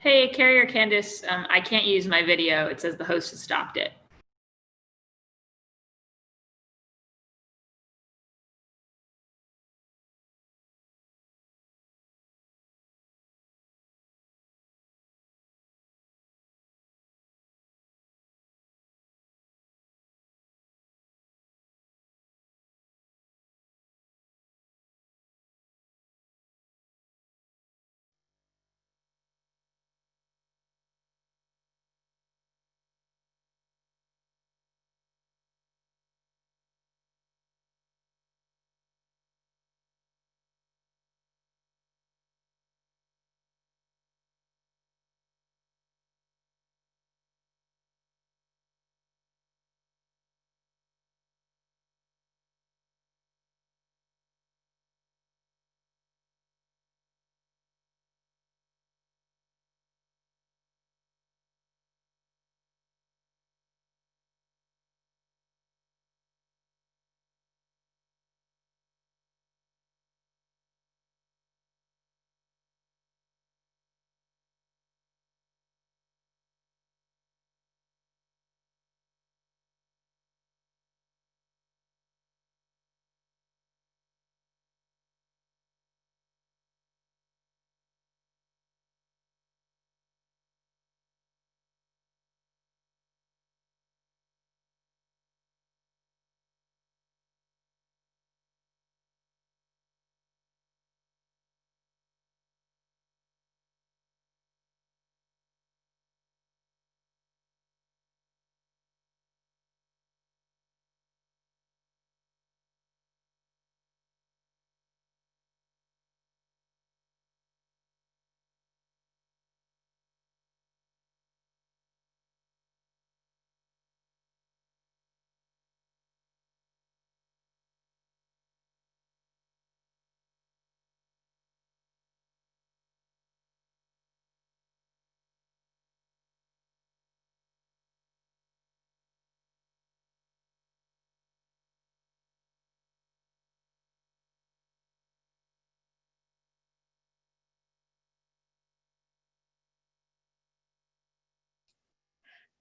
Hey, Carrie or Candace, I can't use my video. It says the host has stopped it.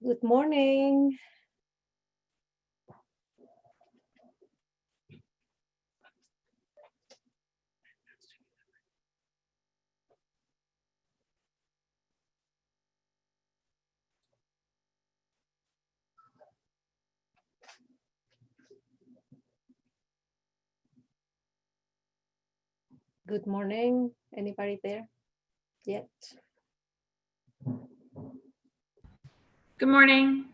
Good morning. Good morning. Anybody there yet? Good morning.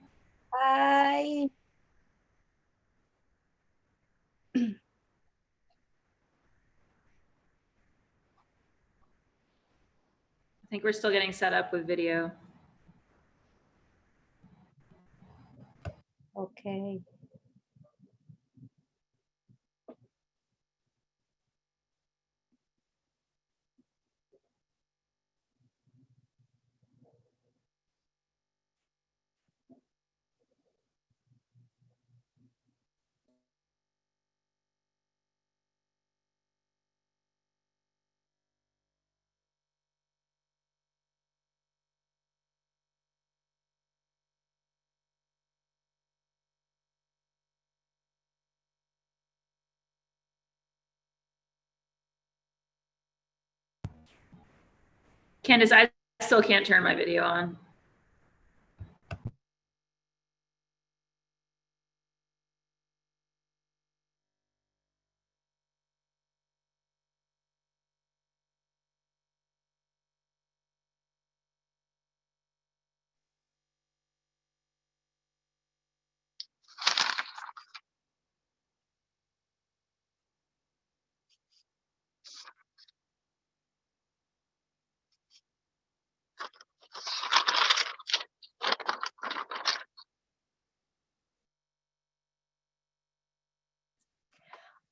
Hi. I think we're still getting set up with video. Okay. Candace, I still can't turn my video on.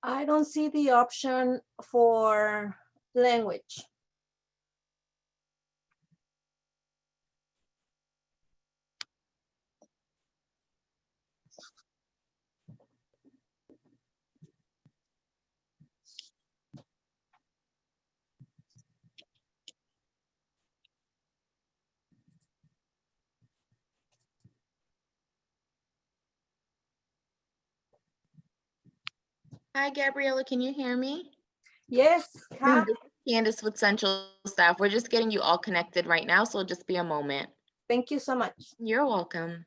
I don't see the option for language. Hi, Gabriella, can you hear me? Yes, hi. This is Candace with Central Staff. We're just getting you all connected right now, so it'll just be a moment. Thank you so much. You're welcome.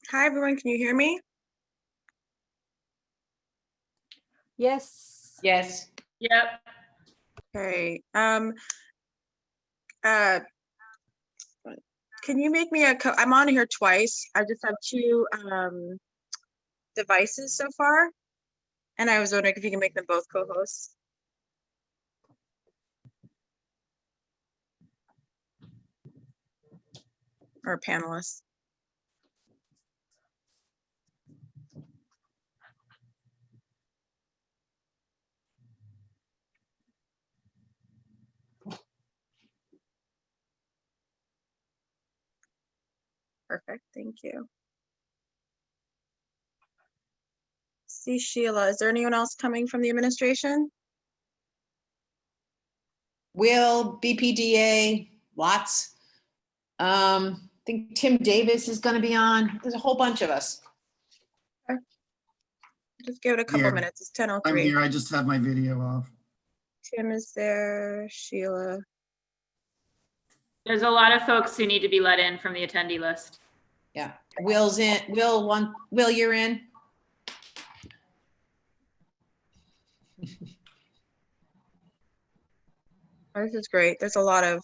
Hi, everyone. Can you hear me? Yes. Yes. Yep. Okay. Can you make me I'm on here twice. I just have two devices so far, and I was wondering if you can make them both co-hosts. Or panelists. Perfect. Thank you. See, Sheila, is there anyone else coming from the administration? Will, BPDA, lots. I think Tim Davis is going to be on. There's a whole bunch of us. Just give it a couple Here. minutes. It's I'm 10:03. here. I just have my video off. Tim is there. Sheila. There's a lot of folks who need to be let in from the attendee list. Yeah. Will's in. Will, you're in. Oh, this is great. There's a lot of,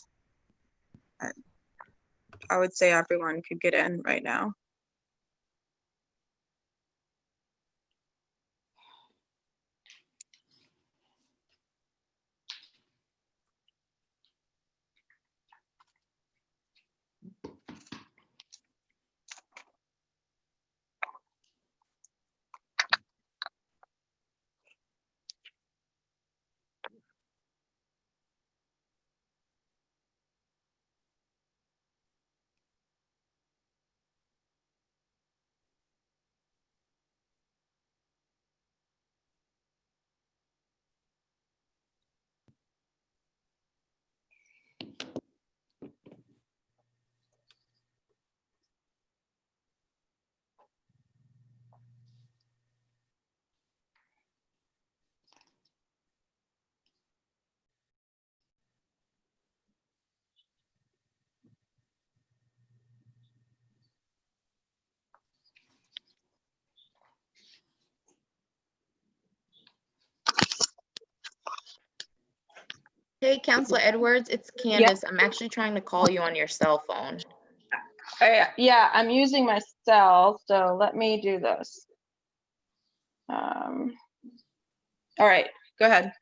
I would say everyone could get in right now. Hey, Counselor Edwards, it's Candace. I'm actually trying to call you on your cell phone. Yeah, I'm using my cell, so let me do this. All right, go ahead.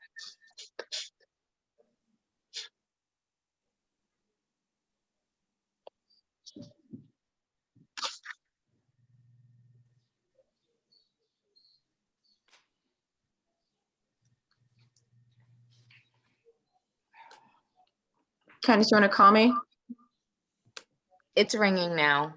Candace, you want to call me? It's ringing now.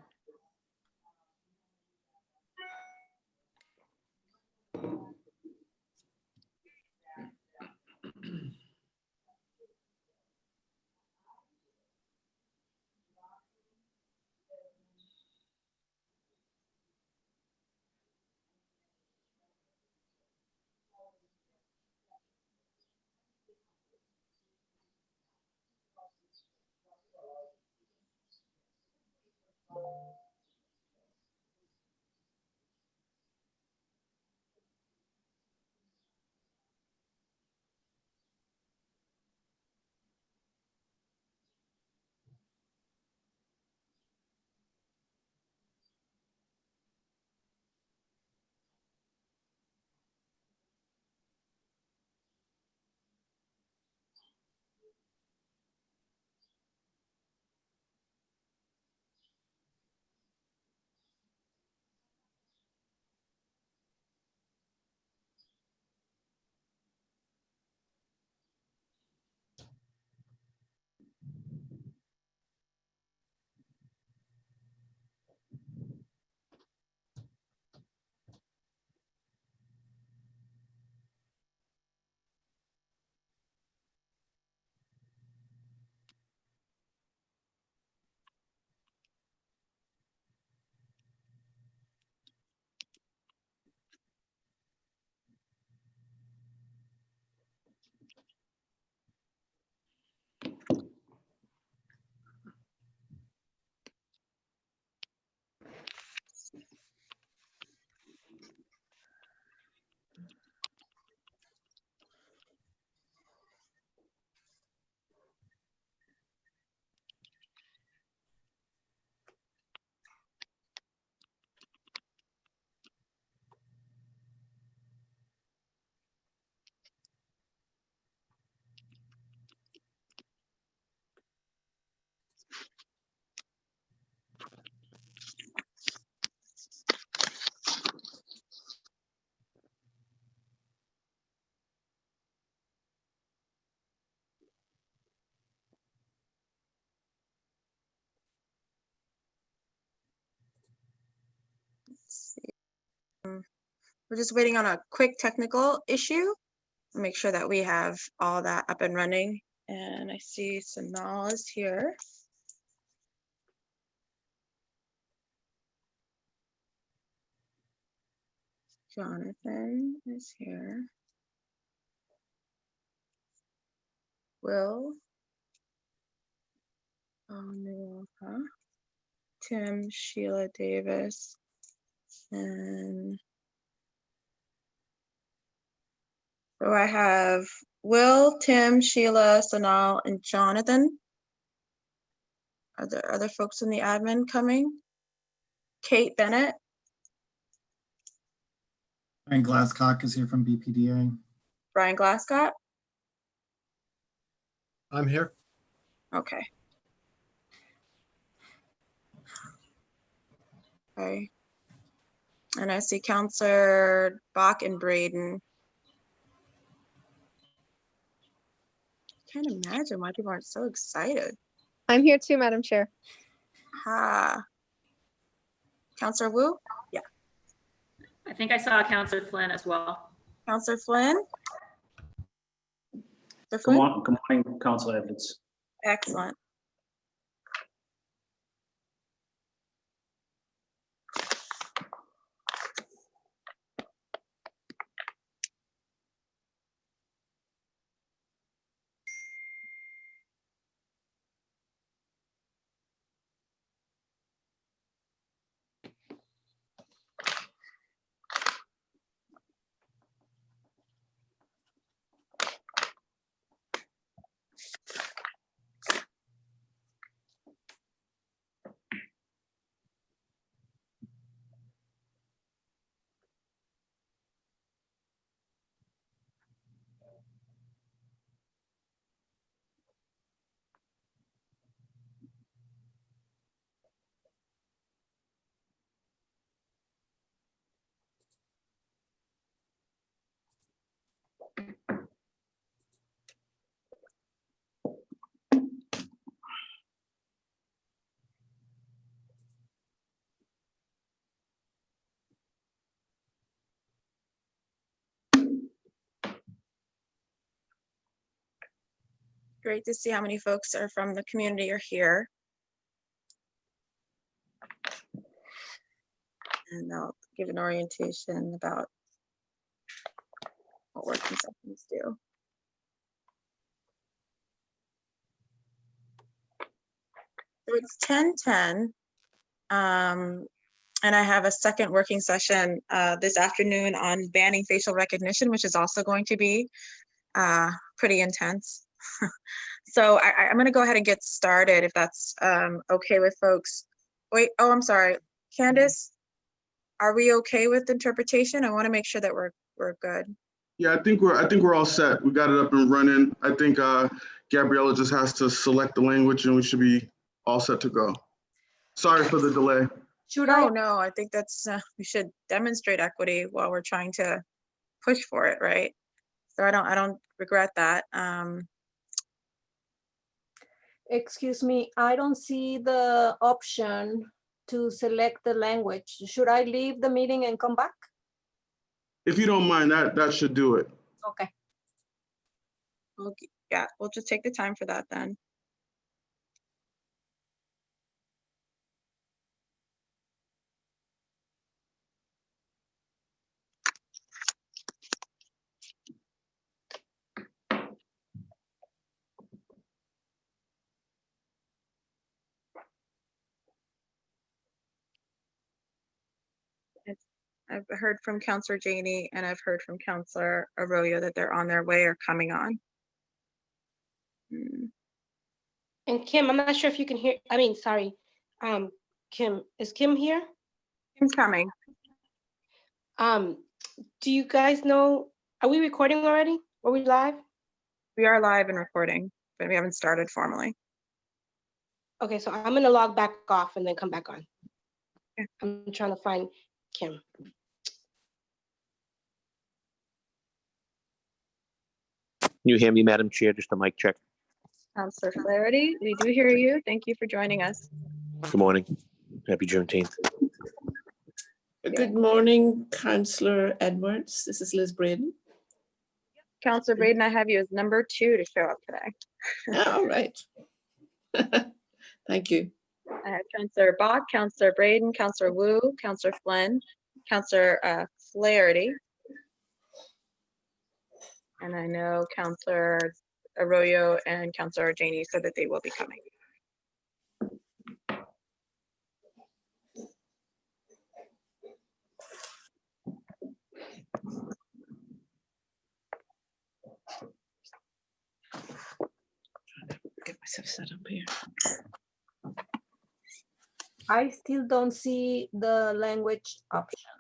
Let's see. We're just waiting on a quick technical issue. Make sure that we have all that up and running. And I see Sanal is here. Jonathan is here. Will. Tim, Sheila Davis, and so I have Will, Tim, Sheila, Sanal, and Jonathan. Are there other folks in the admin coming? Kate Bennett. Bryan Glascock is here from BPDA. Bryan Glascock. I'm here. Okay. Okay. And I see Counselor Bok and Breadon. Can't imagine why people aren't so excited. I'm here too, Madam Chair. Ha. Counselor Wu? Yeah. I think I saw Counselor Flynn as well. Counselor Flynn? Mr. Good Flynn? morning, Council Edwards. Excellent. great to see how many folks are from the community are here. And I'll give an orientation about what working sessions do. So it's 10:10. And I have a second working session this afternoon on banning facial recognition, which is also going to be pretty intense. So I'm going to go ahead and get started if that's okay with folks. Wait, oh, I'm sorry. Candace, are we okay with interpretation? I want to make sure that we're good. Yeah, I think we're all set. We got it up and running. I think Gabriella just has to select the language and we should be all set to go. Sorry for the delay. Should I? No, I think that's, we should demonstrate equity while we're trying to push for it, right? So I don't regret that. Excuse me, I don't see the option to select the language. Should I leave the meeting and come back? If you don't mind, that should do it. Okay. Yeah, we'll just take the time for that then. I've heard from Counselor Janey and I've heard from Counselor Arroyo that they're on their way or coming on. And Kim, I'm not sure if you can hear, sorry. Kim, is Kim here? Kim's coming. Do you guys know, are we recording already? Are we live? We are live and recording, but we haven't started formally. Okay, so I'm gonna log back off and then come back on. Yeah. I'm trying to find Kim. You hear me, Madam Chair? Just a mic check. Counselor Flaherty, we do hear you. Thank you for joining us. Good morning. Happy Juneteenth. Good morning, Councillor Edwards. This is Liz Breadon. Counselor Breadon, I have you as number 2 to show up today. All right. Thank you. I have Counselor Bok, Counselor Breadon, Counselor Wu, Counselor Flynn, Counselor Flaherty. And I know Counselor Arroyo and Counselor Janey said that they will be coming. Get myself set up here. I still don't see the language option.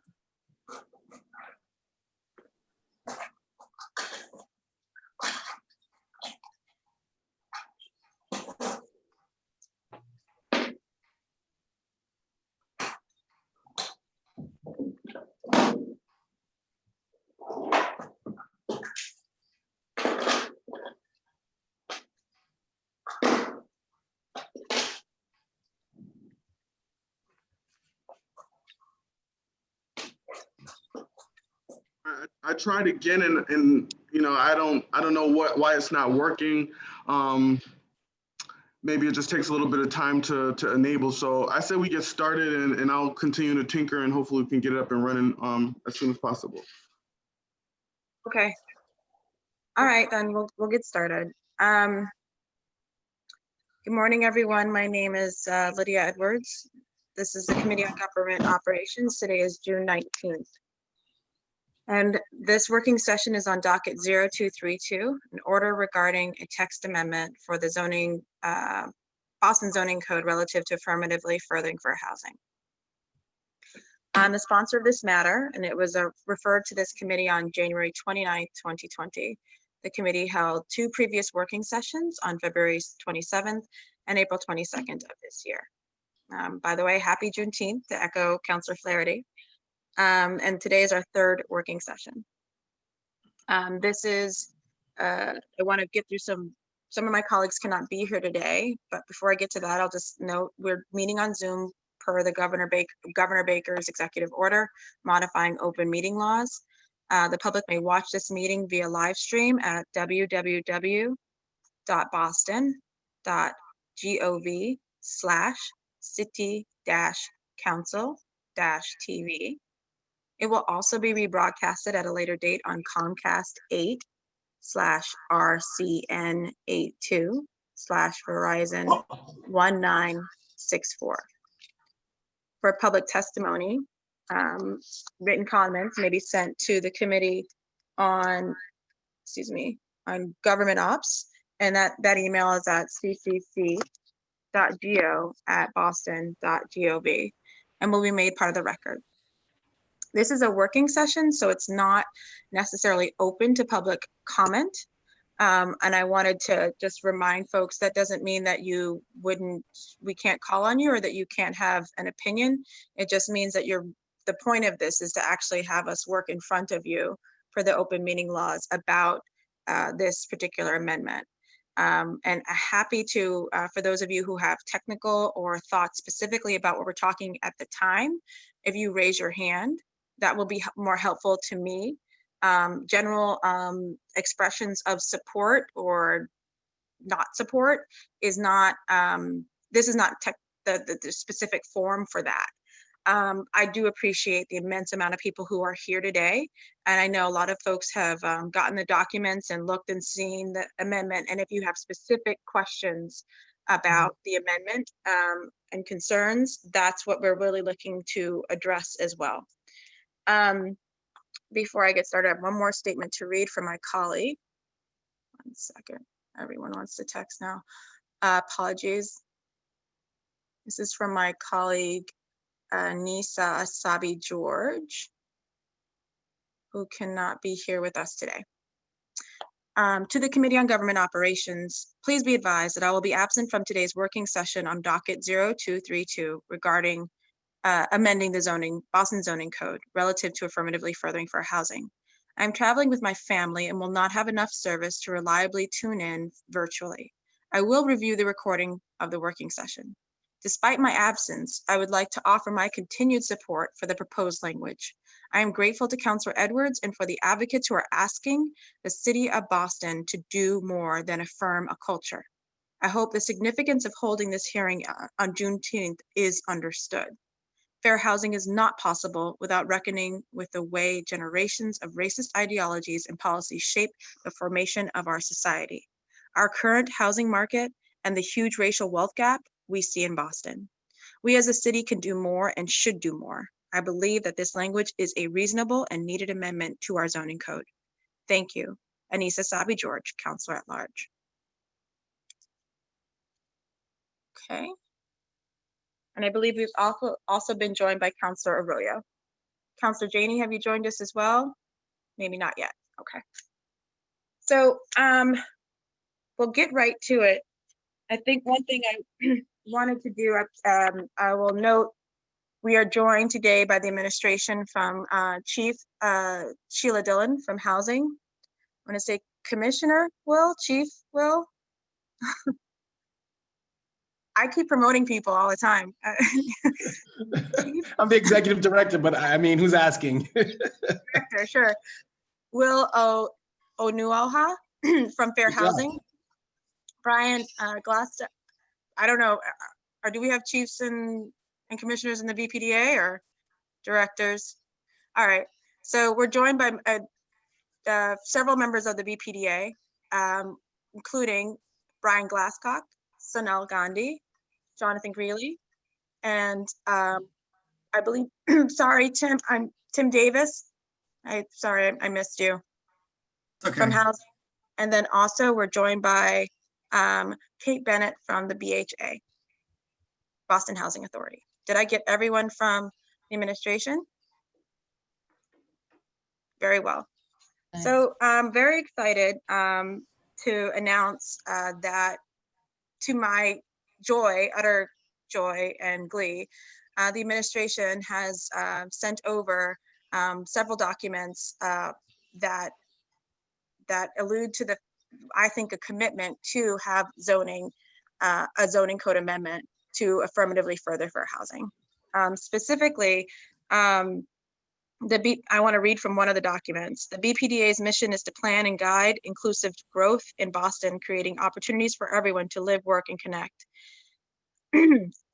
I tried again and you know, I don't know why it's not working. Maybe it just takes a little bit of time to enable. So I say we get started and I'll continue to tinker and hopefully we can get it up and running as soon as possible. Okay. All right, then we'll get started. Good morning, everyone. My name is Lydia Edwards. This is the Committee on Government Operations. Today is June 19th. And this working session is on docket 0232, an order regarding a text amendment for the zoning, Boston zoning code relative to affirmatively furthering fair housing. I'm the sponsor of this matter, and it was referred to this committee on January 29th, 2020. The committee held 2 previous working sessions on February 27th and April 22nd of this year. By the way, happy Juneteenth to echo Councillor Flaherty. And today is our 3rd working session. This is, I want to get through some of my colleagues cannot be here today, but before I get to that, I'll just note we're meeting on Zoom per the Governor Baker's executive order modifying open meeting laws. The public may watch this meeting via live stream at www.docket.org. www.boston.gov/city-council-tv. It will also be rebroadcasted at a later date on Comcast 8/RCN82/Verizon 1964. For public testimony, written comments may be sent to the committee on, on government ops, and that email is at ccc.go@boston.gov and will be made part of the record. This is a working session, so it's not necessarily open to public comment. And I wanted to just remind folks that doesn't mean that we can't call on you or that you can't have an opinion. It just means that the point of this is to actually have us work in front of you for the open meeting laws about this particular amendment. And happy to, for those of you who have technical or thoughts specifically about what we're talking at the time, if you raise your hand, that will be more helpful to me. General expressions of support or not support is not, this is not the specific forum for that. I do appreciate the immense amount of people who are here today. And I know a lot of folks have gotten the documents and looked and seen the amendment. And if you have specific questions about the amendment and concerns, that's what we're really looking to address as well. Before I get started, I have one more statement to read from my colleague. One second, everyone wants to text now. Apologies. This is from my colleague, Nisa Asabi George, who cannot be here with us today. To the Committee on Government Operations, please be advised that I will be absent from today's working session on docket 0232 regarding amending the Boston zoning code relative to affirmatively furthering fair housing. I'm traveling with my family and will not have enough service to reliably tune in virtually. I will review the recording of the working session. Despite my absence, I would like to offer my continued support for the proposed language. I am grateful to Councilor Edwards and for the advocates who are asking the City of Boston to do more than affirm a culture. I hope the significance of holding this hearing on Juneteenth is understood. Fair housing is not possible without reckoning with the way generations of racist ideologies and policies shape the formation of our society, our current housing market, and the huge racial wealth gap we see in Boston. We as a city can do more and should do more. I believe that this language is a reasonable and needed amendment to our zoning code. Thank you. Anissa Sabi George, Councilor at Large. Okay. And I believe we've also been joined by Councilor Arroyo. Councilor Janey, have you joined us as well? Maybe not yet. Okay. So we'll get right to it. I think one thing I wanted to do, I will note, we are joined today by the administration from Chief Sheila Dillon from Housing. I want to say Commissioner Will, Chief Will. I keep promoting people all the time. I'm the executive director, but I mean, who's asking? Director, sure. Will Onuoha from Fair Housing. Bryan Glascock. I don't know. Or do we have chiefs and commissioners in the BPDA or directors? All right. So we're joined by several members of the BPDA, including Bryan Glascock, Sonal Gandhi, Jonathan Greeley, and I believe, sorry, Tim, I'm Tim Davis. Sorry, I missed you. Okay. From Housing. And then also we're joined by Kate Bennett from the BHA, Boston Housing Authority. Did I get everyone from the administration? Very well. Thanks. So I'm very excited to announce that, to my joy, utter joy and glee, the administration has sent over several documents that allude to I think, a commitment to have a zoning code amendment to affirmatively further fair housing. Specifically, I want to read from one of the documents. The BPDA's mission is to plan and guide inclusive growth in Boston, creating opportunities for everyone to live, work, and connect.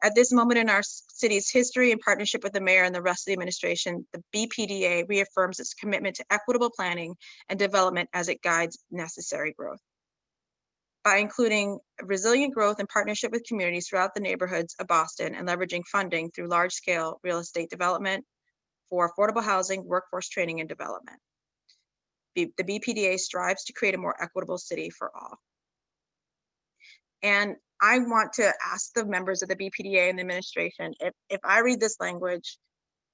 At this moment in our city's history, in partnership with the mayor and the rest of the administration, the BPDA reaffirms its commitment to equitable planning and development as it guides necessary growth. By including resilient growth in partnership with communities throughout the neighborhoods of Boston and leveraging funding through large-scale real estate development for affordable housing, workforce training, and development. The BPDA strives to create a more equitable city for all. And I want to ask the members of the BPDA and the administration, if I read this language,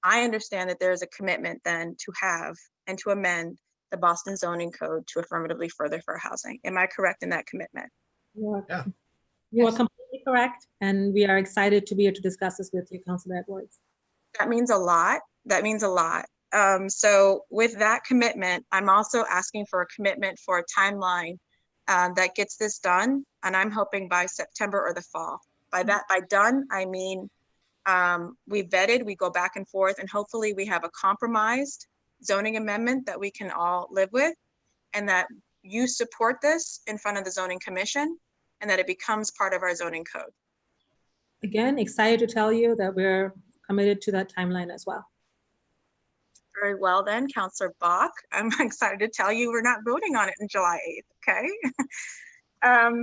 I understand that there is a commitment then to have and to amend the Boston zoning code to affirmatively further fair housing. Am I correct in that commitment? You are, Yeah. you are completely correct, and we are excited to be here to discuss this with you, Councilor Edwards. That means a lot. That means a lot. So with that commitment, I'm also asking for a commitment for a timeline that gets this done. And I'm hoping by September or the fall. By done, I mean, we vetted, we go back and forth, and hopefully we have a compromised zoning amendment that we can all live with, and that you support this in front of the zoning commission, and that it becomes part of our zoning code. Again, excited to tell you that we're committed to that timeline as well. Very well then, Councilor Bok. I'm excited to tell you we're not voting on it in July 8th, okay?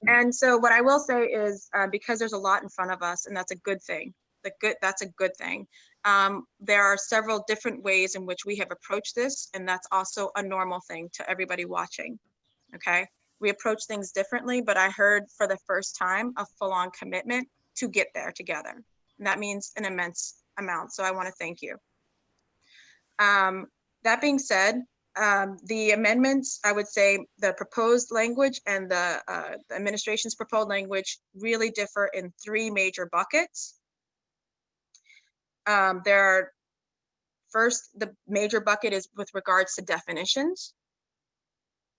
And so what I will say is, because there's a lot in front of us, and that's a good thing, that's a good thing. There are several different ways in which we have approached this, and that's also a normal thing to everybody watching, okay? We approach things differently, but I heard for the first time a full-on commitment to get there together. And that means an immense amount, so I want to thank you. That being said, the amendments, I would say the proposed language and the administration's proposed language really differ in three major buckets. First, the major bucket is with regards to definitions,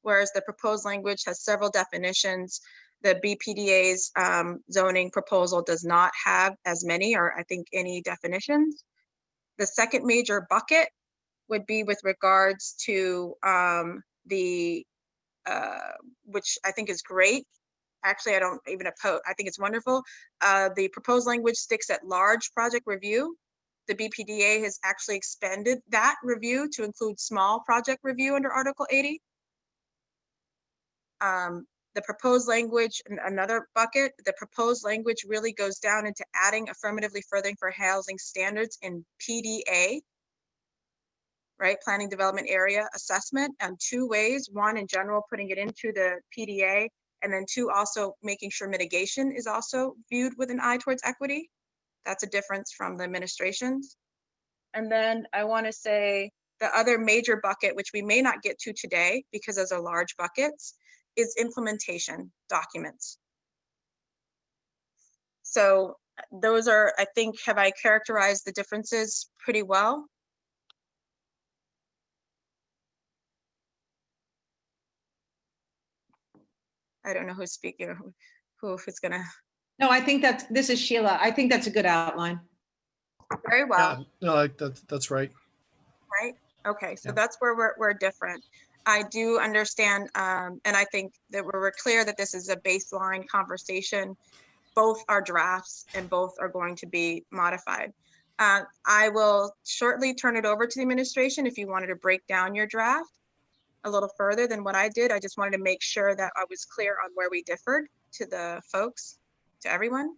whereas the proposed language has several definitions. The BPDA's zoning proposal does not have as many, or I think any definitions. The second major bucket would be with regards to which I think is great. Actually, I don't even oppose, I think it's wonderful. The proposed language sticks at large project review. The BPDA has actually expanded that review to include small project review under Article 80. The proposed language, another bucket, the proposed language really goes down into adding affirmatively furthering for housing standards in PDA, right? Planning Development Area Assessment, and two ways. One, in general, putting it into the PDA, and then two, also making sure mitigation is also viewed with an eye towards equity. That's a difference from the administration's. And then I want to say the other major bucket, which we may not get to today because those are large buckets, is implementation documents. So those are, I think, have I characterized the differences pretty well? I don't know who's speaking, who's gonna. No, I think this is Sheila. I think that's a good outline. Very well. Yeah, no, that's right. Right? Okay, so Yeah. that's where we're different. I do understand, and I think that we're clear that this is a baseline conversation. Both are drafts and both are going to be modified. I will shortly turn it over to the administration if you wanted to break down your draft a little further than what I did. I just wanted to make sure that I was clear on where we differed to the folks, to everyone.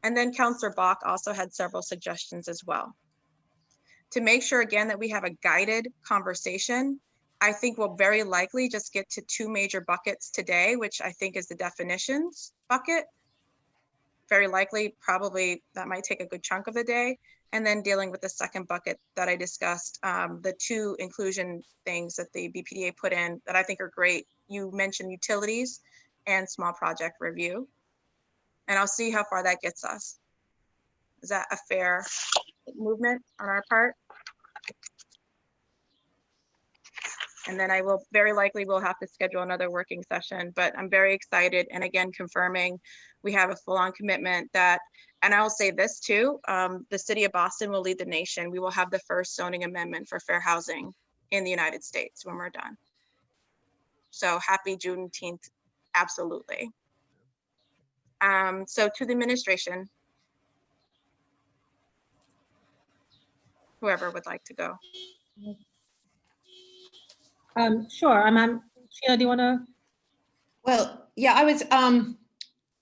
And then Councilor Bok also had several suggestions as well. To make sure again that we have a guided conversation, I think we'll very likely just get to two major buckets today, which I think is the definitions bucket. Very likely, probably that might take a good chunk of the day. And then dealing with the second bucket that I discussed, the two inclusion things that the BPDA put in that I think are great. You mentioned utilities and small project review. And I'll see how far that gets us. Is that a fair movement on our part? And then I will very likely will have to schedule another working session, but I'm very excited. And again, confirming we have a full-on commitment that And I will say this too, the city of Boston will lead the nation. We will have the first zoning amendment for fair housing in the United States when we're done. So happy Juneteenth, absolutely. So to the administration, whoever would like to go. Sure, Sheila, do you want to? Well, yeah,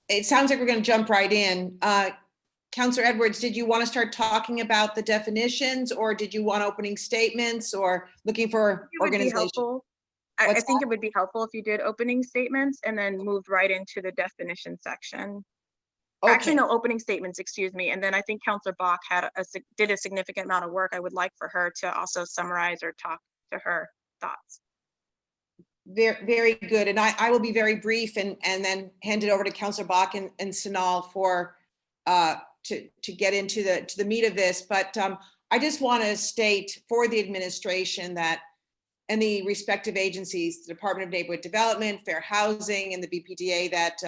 it sounds like we're going to jump right in. Counselor Edwards, did you want to start talking about the definitions, or did you want opening statements, or looking for organization? I think it would be helpful if you did opening statements and then moved right into the definition section. Okay. Actually, no, opening statements, excuse me. And then I think Counselor Bok did a significant amount of work. I would like for her to also summarize or talk to her thoughts. Very, very good. And I will be very brief and then hand it over to Counselor Bok and Sanal for to get into the meat of this. But I just want to state for the administration that, and the respective agencies, the Department of Neighborhood Development, Fair Housing, and the BPDA, that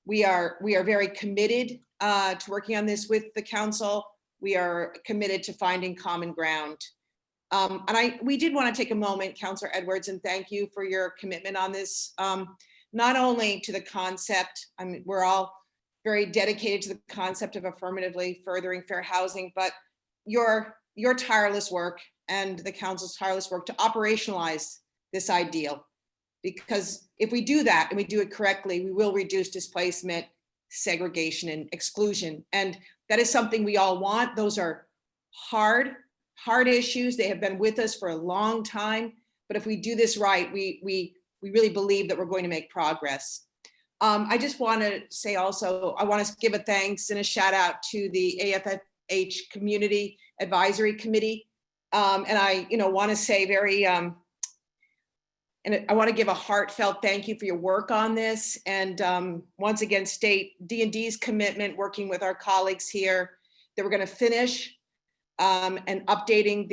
we are very committed to working on this with the council. We are committed to finding common ground. And we did want to take a moment, Counselor Edwards, and thank you for your commitment on this, not only to the concept. I mean, we're all very dedicated to the concept of affirmatively furthering fair housing, but your tireless work and the council's tireless work to operationalize this ideal. Because if we do that and we do it correctly, we will reduce displacement, segregation, and exclusion. And that is something we all want. Those are hard issues. They have been with us for a long time. But if we do this right, we really believe that we're going to make progress. I just want to say also, I want to give a thanks and a shout out to the AFFH Community Advisory Committee. And I want to say and I want to give a heartfelt thank you for your work on this. And once again, state D&D's commitment, working with our colleagues here, that we're going to finish and updating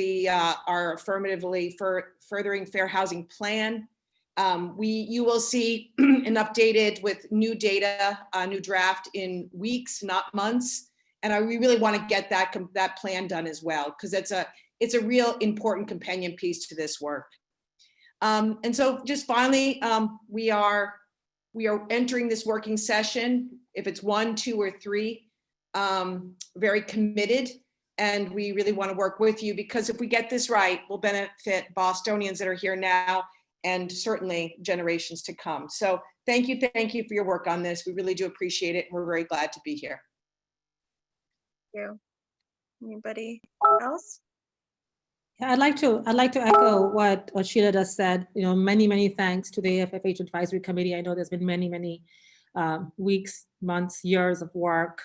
our affirmatively furthering fair housing plan. You will see an updated with new data, new draft in weeks, not months. And we really want to get that plan done as well, because it's a real important companion piece to this work. And so just finally, we are entering this working session, if it's 1, 2, or 3, very committed. And we really want to work with you, because if we get this right, we'll benefit Bostonians that are here now and certainly generations to come. So thank you for your work on this. We really do appreciate it. We're very glad to be here. Thank you. Anybody else? Yeah, I'd like to echo what Sheila just said. Many thanks to the AFFH Advisory Committee. I know there's been many weeks, months, years of work,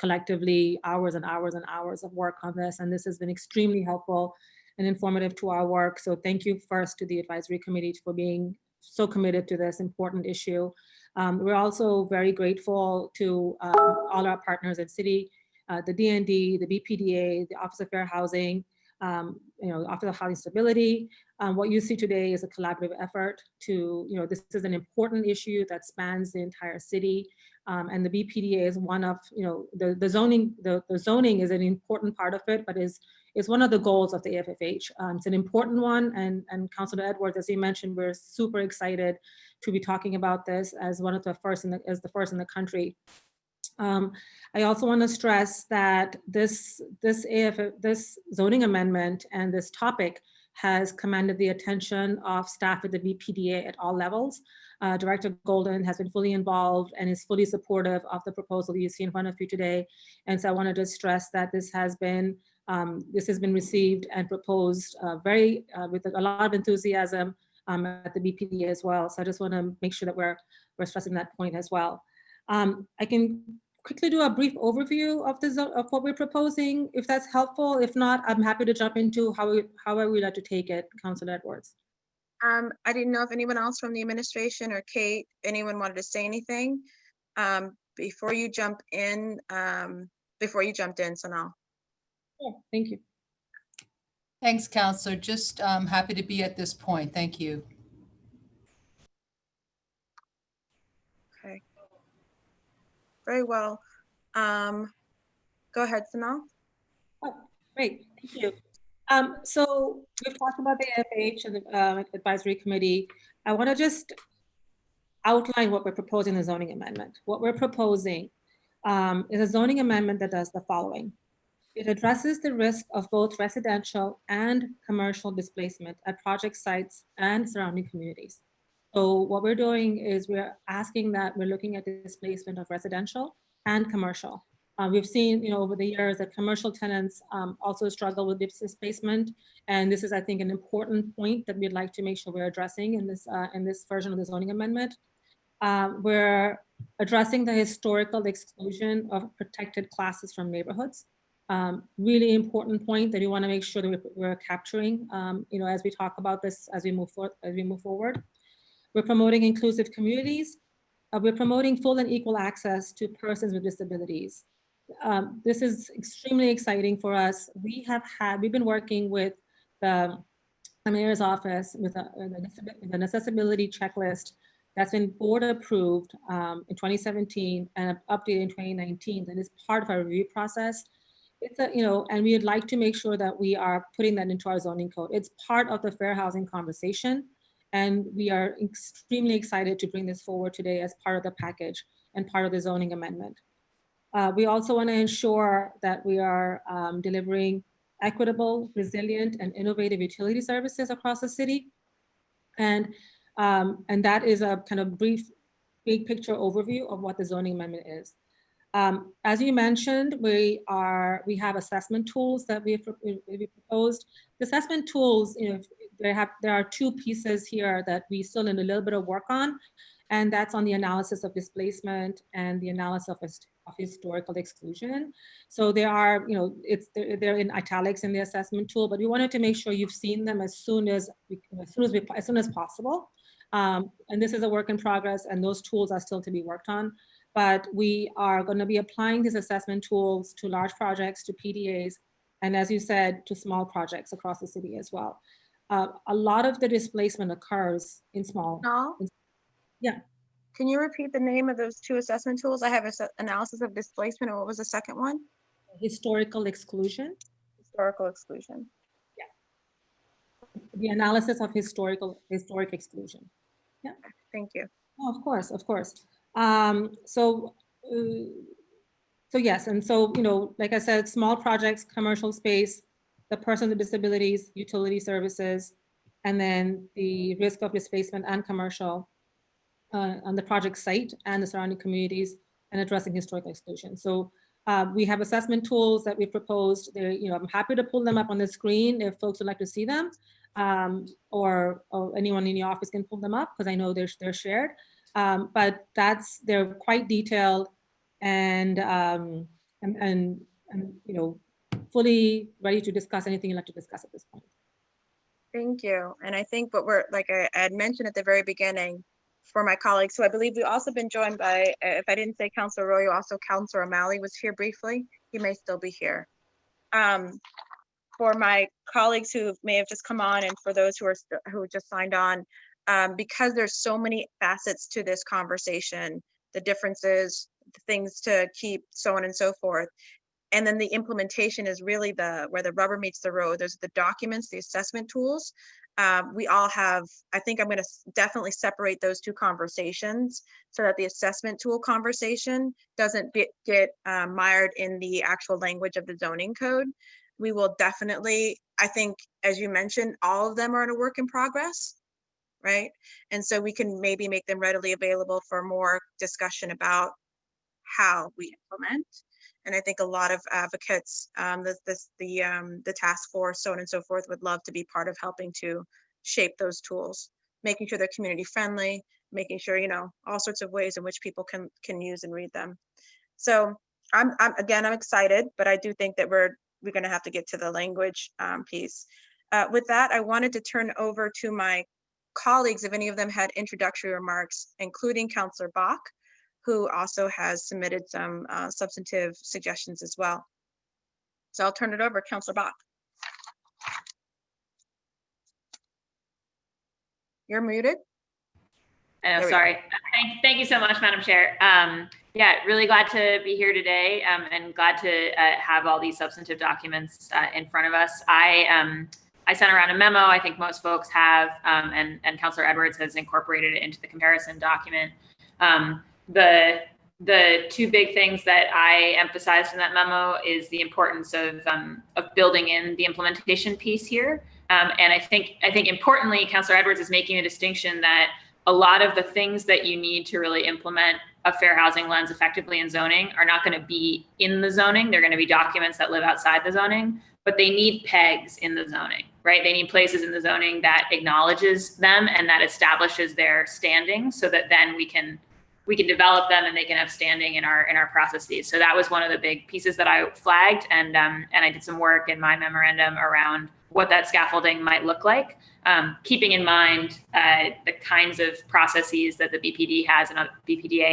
collectively hours and hours and hours of work on this. And this has been extremely helpful and informative to our work. So thank you first to the Advisory Committee for being so committed to this important issue. We're also very grateful to all our partners in city, the D&D, the BPDA, the Office of Fair Housing, Office of Housing Stability. What you see today is a collaborative effort to, this is an important issue that spans the entire city. And the BPDA is one of, the zoning is an important part of it, but is one of the goals of the AFFH. It's an important one, and Councilor Edwards, as you mentioned, we're super excited to be talking about this as one of the first in the country. I also want to stress that this zoning amendment and this topic has commanded the attention of staff at the BPDA at all levels. Director Golden has been fully involved and is fully supportive of the proposal you see in front of you today. And so I wanted to stress that this has been received and proposed with a lot of enthusiasm at the BPDA as well. So I just want to make sure that we're stressing that point as well. I can quickly do a brief overview of what we're proposing, if that's helpful. If not, I'm happy to jump into however we'd like to take it, Councilor Edwards. I didn't know if anyone else from the administration or Kate, anyone wanted to say anything before you jumped in, Sanal. Yeah, thank you. Thanks, Counselor. Just happy to be at this point. Thank you. Okay. Very well. Go ahead, Sanal. Oh, great, thank you. So we've talked about the AFH and the advisory committee. I want to just outline what we're proposing in the zoning amendment. What we're proposing is a zoning amendment that does the following. It addresses the risk of both residential and commercial displacement at project sites and surrounding communities. So what we're doing is we're asking that we're looking at the displacement of residential and commercial. We've seen, over the years that commercial tenants also struggle with displacement, and this is, I think, an important point that we'd like to make sure we're addressing in this version of the zoning amendment. We're addressing the historical exclusion of protected classes from neighborhoods. Really important point that we want to make sure that we're capturing, as we talk about this, as we move forward. We're promoting inclusive communities. We're promoting full and equal access to persons with disabilities. This is extremely exciting for us. We've been working with the mayor's office with an accessibility checklist that's been board approved in 2017 and updated in 2019. That is part of our review process. It's and we'd like to make sure that we are putting that into our zoning code. It's part of the fair housing conversation. And we are extremely excited to bring this forward today as part of the package and part of the zoning amendment. We also want to ensure that we are delivering equitable, resilient, and innovative utility services across the city. And that is a kind of brief, big picture overview of what the zoning amendment is. As you mentioned, we have assessment tools that we proposed. The assessment tools, there are two pieces here that we still need a little bit of work on, and that's on the analysis of displacement and the analysis of historical exclusion. So they are, they're in italics in the assessment tool, but we wanted to make sure you've seen them as soon as possible. And this is a work in progress, and those tools are still to be worked on. But we are going to be applying these assessment tools to large projects, to PDAs, and as you said, to small projects across the city as well. A lot of the displacement occurs in small. No. Yeah. Can you repeat the name of those two assessment tools? I have analysis of displacement, and what was the second one? Historical exclusion. Historical exclusion. Yeah. The analysis of historic exclusion. Yeah. Thank you. Oh, of course, of course. So yes, and so, like I said, small projects, commercial space, the person with disabilities, utility services, and then the risk of displacement and commercial on the project site and the surrounding communities, and addressing historical exclusion. So we have assessment tools that we proposed. I'm happy to pull them up on the screen if folks would like to see them, or anyone in the office can pull them up because I know they're shared. But they're quite detailed and fully ready to discuss anything you'd like to discuss at this point. Thank you. And I think like I had mentioned at the very beginning, for my colleagues, who I believe we've also been joined by, if I didn't say Councilor Arroyo, also Councilor O'Malley was here briefly. He may still be here. For my colleagues who may have just come on, and for those who just signed on, because there's so many facets to this conversation, the differences, the things to keep, so on and so forth. And then the implementation is really where the rubber meets the road. There's the documents, the assessment tools. We all have, I think I'm going to definitely separate those two conversations so that the assessment tool conversation doesn't get mired in the actual language of the zoning code. We will definitely, I think, as you mentioned, all of them are in a work in progress, right? And so we can maybe make them readily available for more discussion about how we implement. And I think a lot of advocates, the task force, so on and so forth, would love to be part of helping to shape those tools, making sure they're community friendly, making sure, all sorts of ways in which people can use and read them. So I'm excited, but I do think that we're going to have to get to the language piece. With that, I wanted to turn over to my colleagues, if any of them had introductory remarks, including Councilor Bok, who also has submitted some substantive suggestions as well. So I'll turn it over, Councilor Bok. You're muted. I know, There we go. sorry. Thank you so much, Madam Chair. Yeah, really glad to be here today and glad to have all these substantive documents in front of us. I sent around a memo, I think most folks have, and Councilor Edwards has incorporated it into the comparison document. The two big things that I emphasized in that memo is the importance of building in the implementation piece here. And I think importantly, Councilor Edwards is making a distinction that a lot of the things that you need to really implement a fair housing lens effectively in zoning are not going to be in the zoning. They're going to be documents that live outside the zoning, but they need pegs in the zoning, right? They need places in the zoning that acknowledges them and that establishes their standing so that then we can develop them and they can have standing in our processes. So that was one of the big pieces that I flagged, and I did some work in my memorandum around what that scaffolding might look like, keeping in mind the kinds of processes that the BPDA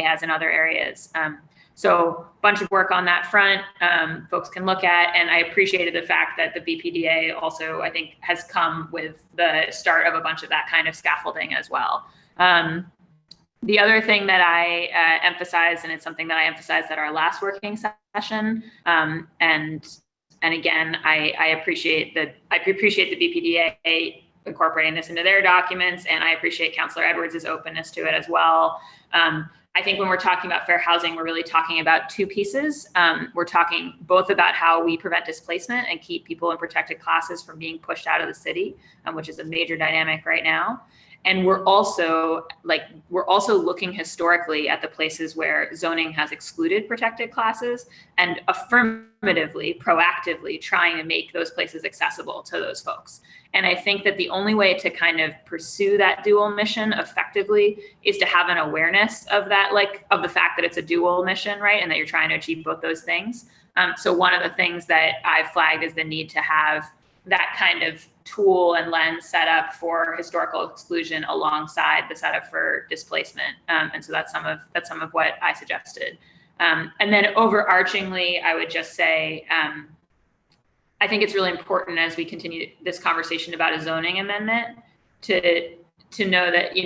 has in other areas. So a bunch of work on that front, folks can look at, and I appreciated the fact that the BPDA also, I think, has come with the start of a bunch of that kind of scaffolding as well. The other thing that I emphasized, and it's something that I emphasized at our last working session, and again, I appreciate the BPDA incorporating this into their documents, and I appreciate Councilor Edwards' openness to it as well. I think when we're talking about fair housing, we're really talking about two pieces. We're talking both about how we prevent displacement and keep people in protected classes from being pushed out of the city, which is a major dynamic right now. And we're also looking historically at the places where zoning has excluded protected classes and affirmatively, proactively trying to make those places accessible to those folks. And I think that the only way to kind of pursue that dual mission effectively is to have an awareness of that, of the fact that it's a dual mission, right? And that you're trying to achieve both those things. So one of the things that I've flagged is the need to have that kind of tool and lens set up for historical exclusion alongside the setup for displacement. And so that's some of what I suggested. And then overarchingly, I would just say, I think it's really important as we continue this conversation about a zoning amendment to know that,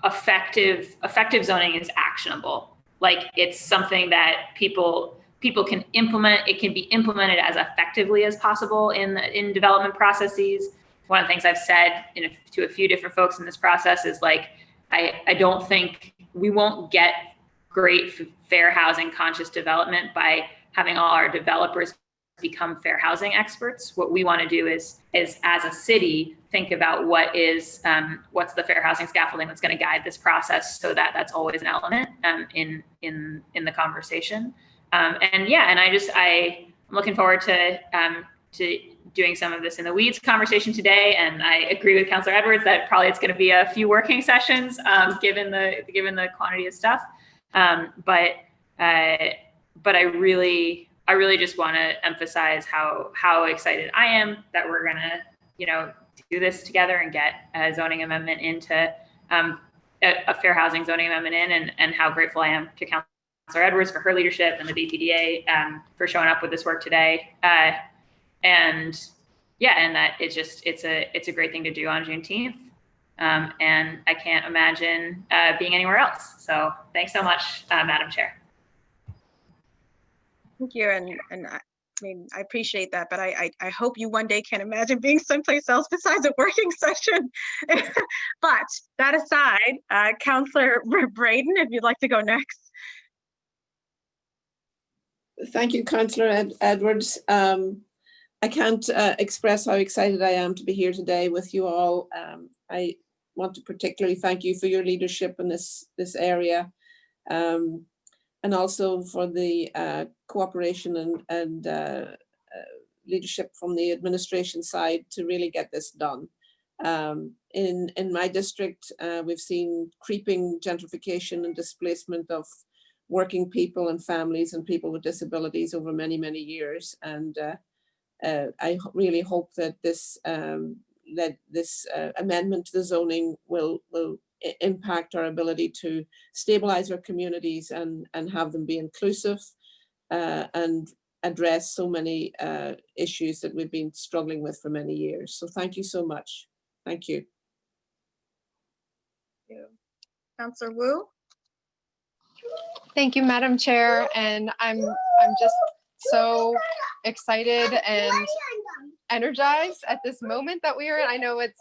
effective zoning is actionable. Like, it's something that people can implement. It can be implemented as effectively as possible in development processes. One of the things I've said to a few different folks in this process is I don't think we won't get great fair housing conscious development by having all our developers become fair housing experts. What we want to do is as a city, think about what's the fair housing scaffolding that's going to guide this process, so that that's always an element in the conversation. I'm looking forward to doing some of this in the weeds conversation today. And I agree with Councilor Edwards that probably it's going to be a few working sessions given the quantity of stuff. But I really just want to emphasize how excited I am that we're going to do this together and get a zoning amendment into a fair housing zoning amendment in, and how grateful I am to Councilor Edwards for her leadership and the BPDA for showing up with this work today. And that it's a great thing to do on Juneteenth. And I can't imagine being anywhere else. So thanks so much, Madam Chair. Thank you, and I appreciate that, but I hope you one day can imagine being someplace else besides a working session. But that aside, Councilor Breadon, if you'd like to go next. Thank you, Councillor Edwards. I can't express how excited I am to be here today with you all. I want to particularly thank you for your leadership in this area, and also for the cooperation and leadership from the administration side to really get this done. In my district, we've seen creeping gentrification and displacement of working people and families and people with disabilities over many, many years. And I really hope that this amendment to the zoning will impact our ability to stabilize our communities and have them be inclusive and address so many issues that we've been struggling with for many years. So thank you so much. Thank you. Counselor Wu. Thank you, Madam Chair, and I'm just so excited and energized at this moment that we are in. I know it's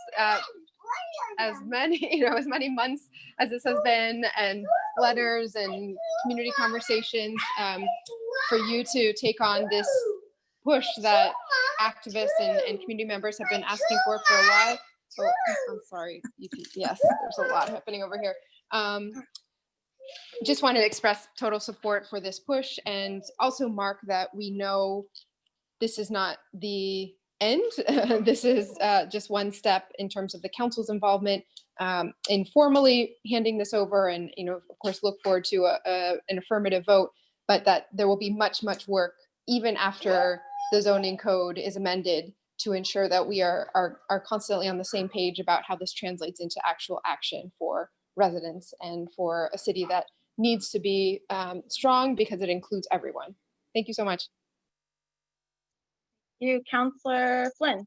as many months as this has been, and letters and community conversations, for you to take on this push that activists and community members have been asking for a while. Oh, I'm sorry. Yes, there's a lot happening over here. Just want to express total support for this push, and also mark that we know this is not the end. This is just one step in terms of the council's involvement in formally handing this over, and of course look forward to an affirmative vote, but that there will be much work even after the zoning code is amended to ensure that we are constantly on the same page about how this translates into actual action for residents and for a city that needs to be strong because it includes everyone. Thank you so much. You, Counselor Flynn.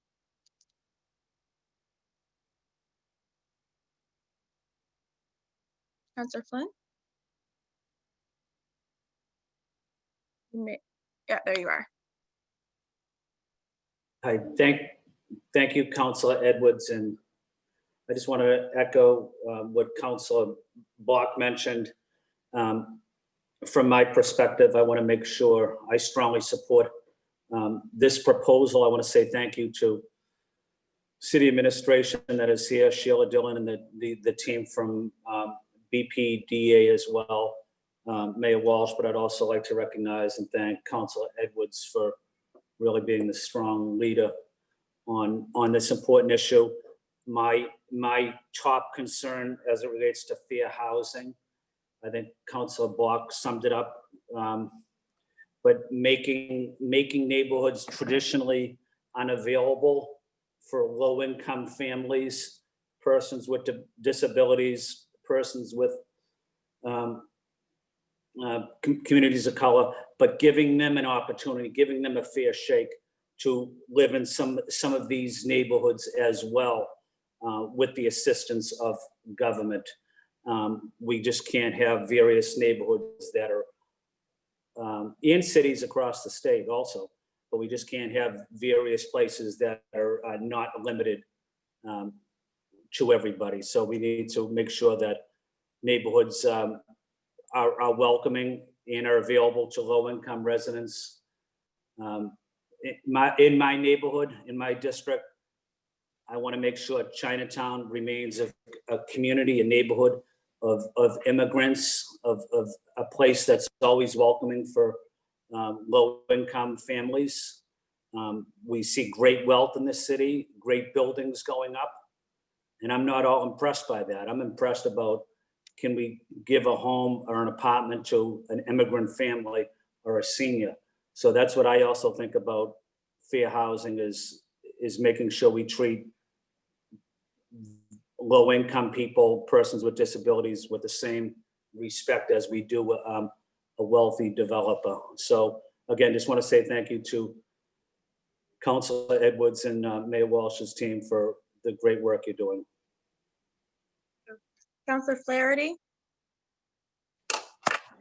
Counselor Flynn? Yeah, there you are. Hi, thank you, Councilor Edwards, and I just want to echo what Councilor Bok mentioned. From my perspective, I want to make sure I strongly support this proposal. I want to say thank you to City Administration that is here, Sheila Dillon, and the team from BPDA as well, Mayor Walsh, but I'd also like to recognize and thank Councilor Edwards for really being the strong leader on this important issue. My top concern as it relates to fair housing, I think Councilor Bok summed it up, but making neighborhoods traditionally unavailable for low-income families, persons with disabilities, persons with communities of color, but giving them an opportunity, giving them a fair shake to live in some of these neighborhoods as well, with the assistance of government. We just can't have various neighborhoods that are in cities across the state also, but we just can't have various places that are not limited to everybody. So we need to make sure that neighborhoods are welcoming and are available to low-income residents. In my neighborhood, in my district, I want to make sure Chinatown remains a community, a neighborhood of immigrants, of a place that's always welcoming for low-income families. We see great wealth in this city, great buildings going up, and I'm not all impressed by that. I'm impressed about, can we give a home or an apartment to an immigrant family or a senior? So that's what I also think about fair housing is making sure we treat low-income people, persons with disabilities, with the same respect as we do a wealthy developer. So again, just want to say thank you to Councilor Edwards and Mayor Walsh's team for the great work you're doing. Counselor Flaherty.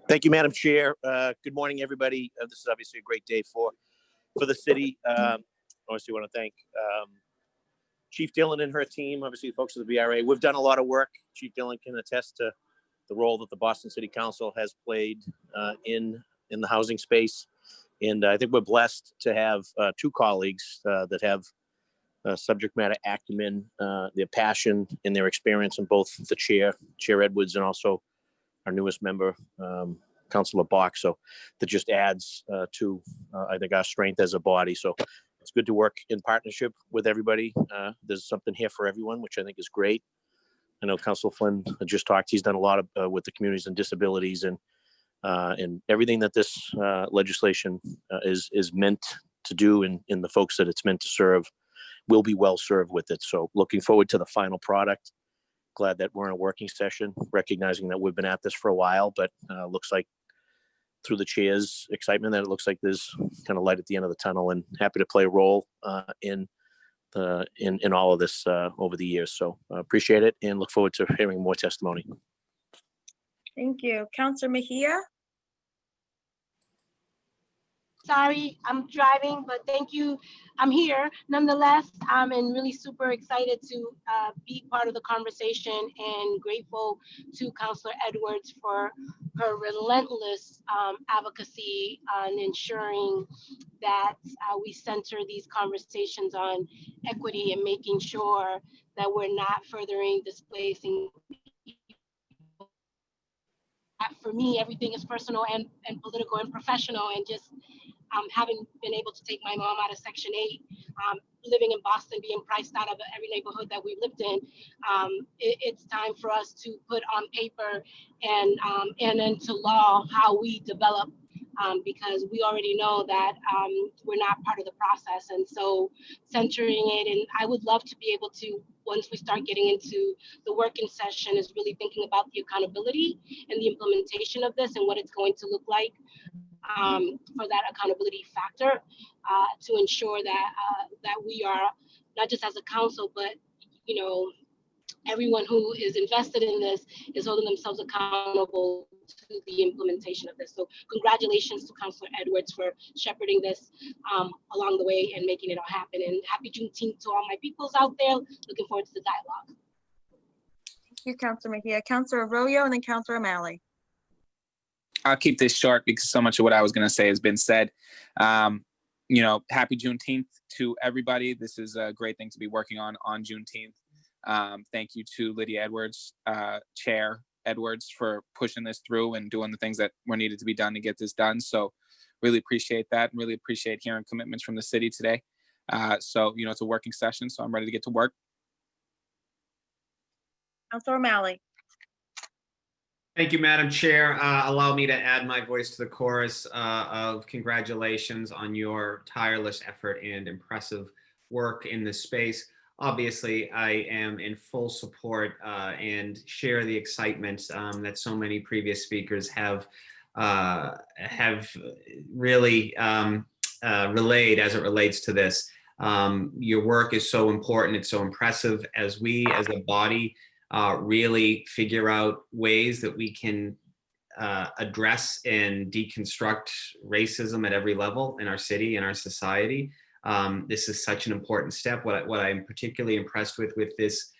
Thank you, Madam Chair. Good morning, everybody. This is obviously a great day for the city. Obviously, want to thank Chief Dillon and her team, obviously folks at the VRA. We've done a lot of work. Chief Dillon can attest to the role that the Boston City Council has played in the housing space. And I think we're blessed to have two colleagues that have subject matter acumen, their passion and their experience in both the Chair Edwards, and also our newest member, Councilor Bok. So that just adds to, I think, our strength as a body. So it's good to work in partnership with everybody. There's something here for everyone, which I think is great. I know Councilor Flynn just talked. He's done a lot of with the communities and disabilities, and everything that this legislation is meant to do, and the folks that it's meant to serve will be well served with it. So looking forward to the final product. Glad that we're in a working session, recognizing that we've been at this for a while, but looks like through the chair's excitement that it looks like there's kind of light at the end of the tunnel, and happy to play a role in all of this over the years. So appreciate it and look forward to hearing more testimony. Thank you. Counselor Mejia? Sorry, I'm driving, but thank you. I'm here nonetheless. I'm really super excited to be part of the conversation and grateful to Counselor Edwards for her relentless advocacy on ensuring that we center these conversations on equity and making sure that we're not furthering displacing. For me, everything is personal and political and professional, and just having been able to take my mom out of Section 8, living in Boston, being priced out of every neighborhood that we lived in, it's time for us to put on paper and into law how we develop, because we already know that we're not part of the process. And so centering it, and I would love to be able to, once we start getting into the working session, is really thinking about the accountability and the implementation of this and what it's going to look like for that accountability factor, to ensure that that we are, not just as a council, but everyone who is invested in this is holding themselves accountable to the implementation of this. So congratulations to Councilor Edwards for shepherding this along the way and making it all happen. And happy Juneteenth to all my peoples out there. Looking forward to the dialogue. Thank you, Counselor Mejia. Counselor Arroyo and then Counselor O'Malley. I'll keep this short because so much of what I was going to say has been said. Happy Juneteenth to everybody. This is a great thing to be working on Juneteenth. Thank you to Lydia Edwards, Chair Edwards, for pushing this through and doing the things that were needed to be done to get this done. So really appreciate that, and really appreciate hearing commitments from the city today. It's a working session, so I'm ready to get to work. Counselor O'Malley. Thank you, Madam Chair. Allow me to add my voice to the chorus of congratulations on your tireless effort and impressive work in this space. Obviously, I am in full support and share the excitement that so many previous speakers have really relayed as it relates to this. Your work is so important. It's so impressive as we, as a body, really figure out ways that we can address and deconstruct racism at every level in our city and our society. This is such an important step. What I'm particularly impressed with this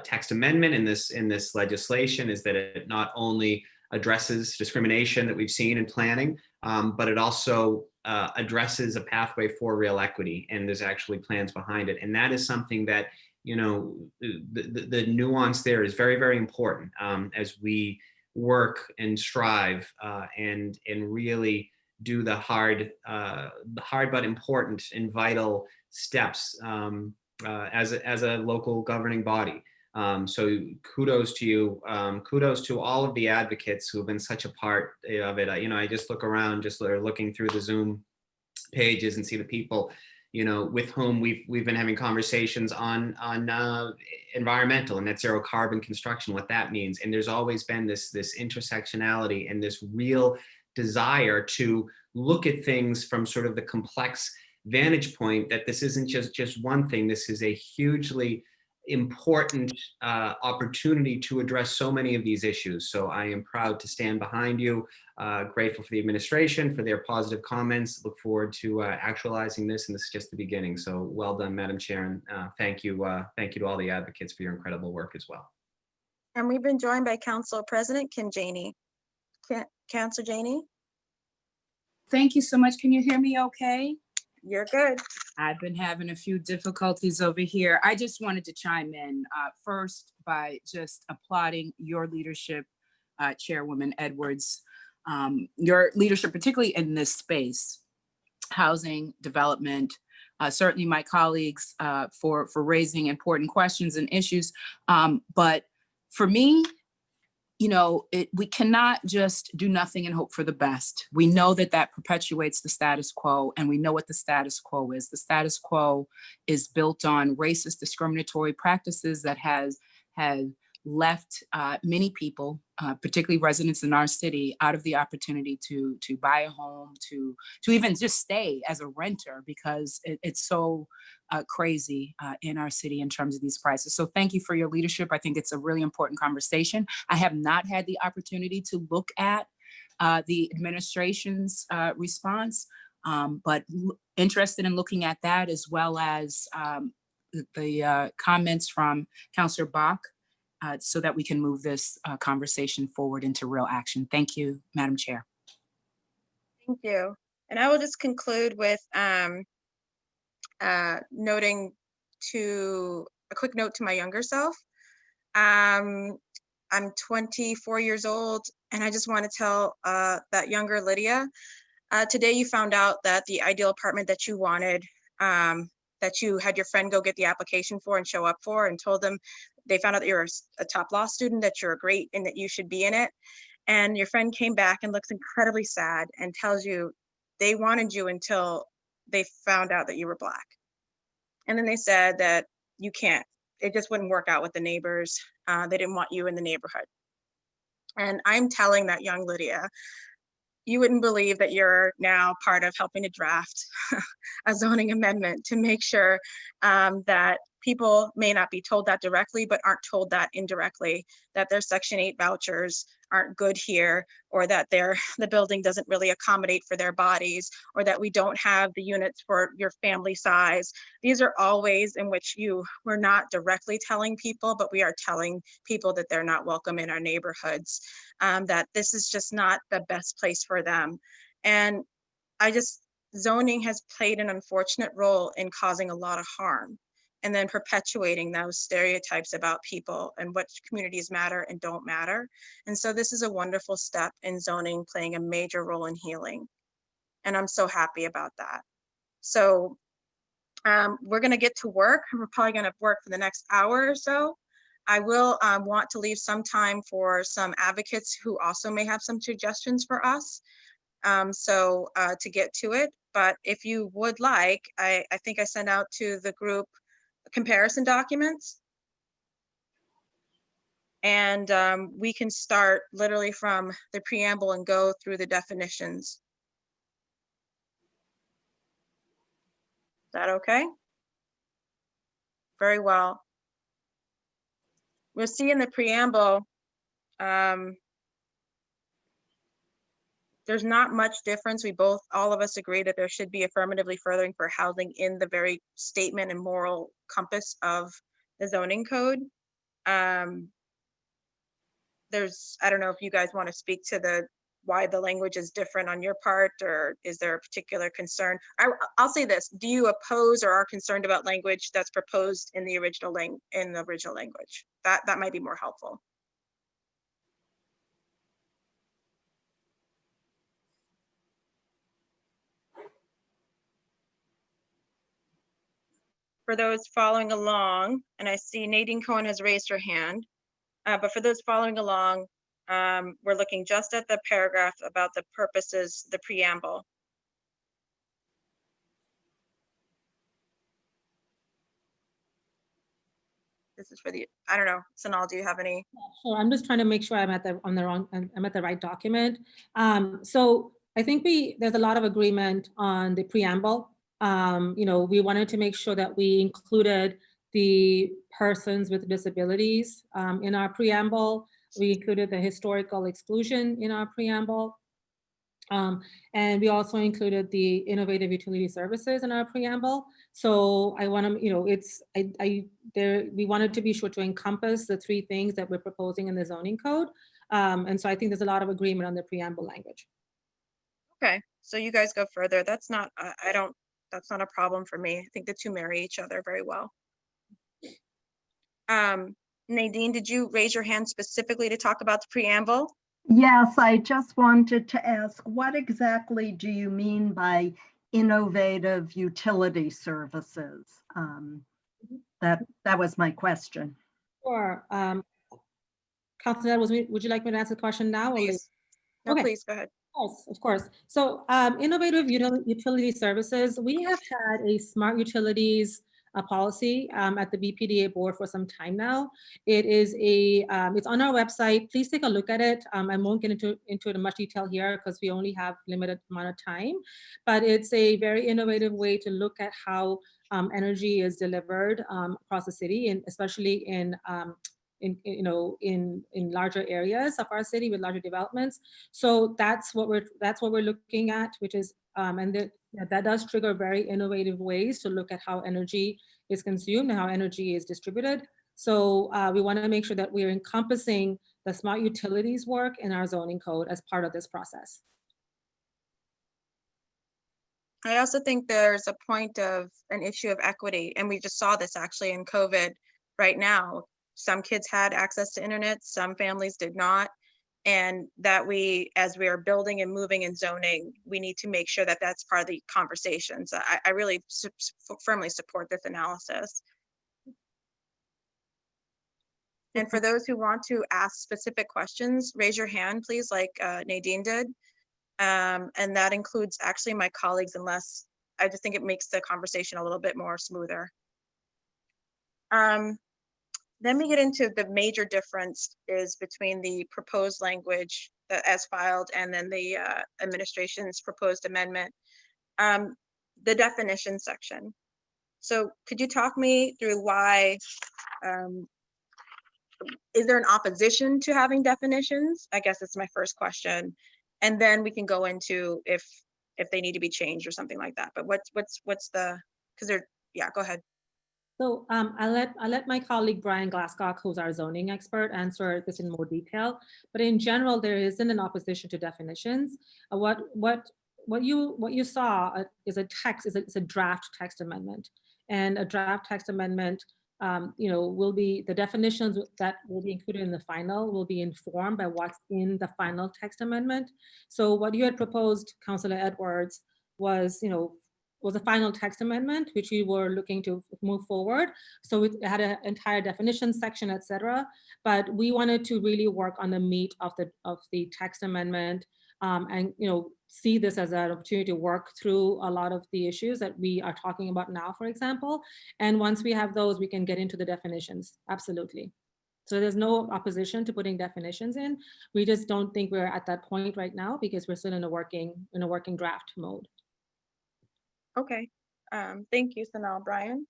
text amendment in this legislation is that it not only addresses discrimination that we've seen in planning, but it also addresses a pathway for real equity, and there's actually plans behind it. And that is something that, the nuance there is very, very important as we work and strive and really do the hard but important and vital steps as a local governing body. So kudos to you. Kudos to all of the advocates who have been such a part of it. I just look around, just looking through the Zoom pages and see the people, with whom we've been having conversations on environmental and net zero carbon construction, what that means. And there's always been this intersectionality and this real desire to look at things from sort of the complex vantage point, that this isn't just one thing. This is a hugely important opportunity to address so many of these issues. So I am proud to stand behind you, grateful for the administration for their positive comments, look forward to actualizing this, and this is just the beginning. So well done, Madam Chair, and thank you to all the advocates for your incredible work as well. And we've been joined by Council President Janey. Councilor Janey. Thank you so much. Can you hear me okay? You're good. I've been having a few difficulties over here. I just wanted to chime in first by just applauding your leadership, Chairwoman Edwards, your leadership, particularly in this space, housing, development, certainly my colleagues for raising important questions and issues. But for me, we cannot just do nothing and hope for the best. We know that perpetuates the status quo, and we know what the status quo is. The status quo is built on racist discriminatory practices that have left many people, particularly residents in our city, out of the opportunity to buy a home, to even just stay as a renter, because it's so crazy in our city in terms of these prices. So thank you for your leadership. I think it's a really important conversation. I have not had the opportunity to look at the administration's response, but interested in looking at that, as well as the comments from Councillor Bok, so that we can move this conversation forward into real action. Thank you, Madam Chair. Thank you. And I will just conclude with noting a quick note to my younger self. I'm 24 years old, and I just want to tell that younger Lydia, today you found out that the ideal apartment that you wanted, that you had your friend go get the application for and show up for, and told them, they found out that you're a top law student, that you're great and that you should be in it. And your friend came back and looks incredibly sad and tells you they wanted you until they found out that you were Black. And then they said that you can't, it just wouldn't work out with the neighbors. They didn't want you in the neighborhood. And I'm telling that young Lydia, you wouldn't believe that you're now part of helping to draft a zoning amendment to make sure that people may not be told that directly, but aren't told that indirectly, that their Section 8 vouchers aren't good here, or that the building doesn't really accommodate for their bodies, or that we don't have the units for your family size. These are all ways in which we're not directly telling people, but we are telling people that they're not welcome in our neighborhoods, that this is just not the best place for them. And zoning has played an unfortunate role in causing a lot of harm, and then perpetuating those stereotypes about people and what communities matter and don't matter. And so this is a wonderful step in zoning playing a major role in healing. And I'm so happy about that. So we're gonna get to work. We're probably gonna work for the next hour or so. I will want to leave some time for some advocates who also may have some suggestions for us. To get to it, but if you would like, I think I sent out to the group comparison documents, and we can start literally from the preamble and go through the definitions. Is that okay? Very well. We'll see in the preamble, there's not much difference. All of us agree that there should be affirmatively furthering for housing in the very statement and moral compass of the zoning code. I don't know if you guys want to speak to why the language is different on your part, or is there a particular concern? I'll say this: do you oppose or are concerned about language that's proposed in the original language? That might be more helpful. For those following along, and I see Nadine Cohen has raised her hand, but for those following along, we're looking just at the paragraph about the purposes, the preamble. This is for I don't know, Sanal, do you have any? Sure, I'm just trying to make sure I'm at the right document. So I think there's a lot of agreement on the preamble. We wanted to make sure that we included the persons with disabilities in our preamble. We included the historical exclusion in our preamble. And we also included the innovative utility services in our preamble. So I want to, we wanted to be sure to encompass the three things that we're proposing in the zoning code. And so I think there's a lot of agreement on the preamble language. Okay, so you guys go further. That's not a problem for me. I think the two marry each other very well. Nadine, did you raise your hand specifically to talk about the preamble? Yes, I just wanted to ask, what exactly do you mean by innovative utility services? That was my question. Sure. Councilor Edwards, would you like me to answer the question now? Please. No, okay. Please, go ahead. Of course. So innovative utility services, we have had a smart utilities policy at the BPDA board for some time now. It is it's on our website. Please take a look at it. I won't get into it in much detail here because we only have limited amount of time, but it's a very innovative way to look at how energy is delivered across the city, and especially in larger areas of our city with larger developments. So that's what we're looking at, which is that does trigger very innovative ways to look at how energy is consumed and how energy is distributed. So we want to make sure that we're encompassing the smart utilities work in our zoning code as part of this process. I also think there's a point of an issue of equity, and we just saw this actually in COVID right now. Some kids had access to internet, some families did not. And that as we are building and moving and zoning, we need to make sure that that's part of the conversations. I really firmly support this analysis. And for those who want to ask specific questions, raise your hand, please, like Nadine did. And that includes actually my colleagues, unless I just think it makes the conversation a little bit more smoother. Then we get into the major difference is between the proposed language as filed and then the administration's proposed amendment, the definition section. So could you talk me through why, is there an opposition to having definitions? I guess that's my first question. And then we can go into if they need to be changed or something like that. But what's the, because they're, yeah, go ahead. So I'll let my colleague Bryan Glascock, who's our zoning expert, answer this in more detail. But in general, there isn't an opposition to definitions. What you saw is a text, is a draft text amendment, and a draft text amendment, will be the definitions that will be included in the final will be informed by what's in the final text amendment. So what you had proposed, Councillor Edwards, was a final text amendment, which we were looking to move forward. So it had an entire definition section, etc. But we wanted to really work on the meat of the text amendment, and see this as an opportunity to work through a lot of the issues that we are talking about now, for example. And once we have those, we can get into the definitions. Absolutely. So there's no opposition to putting definitions in. We just don't think we're at that point right now because we're still in a working draft mode. Okay, thank you, Sanal. Brian?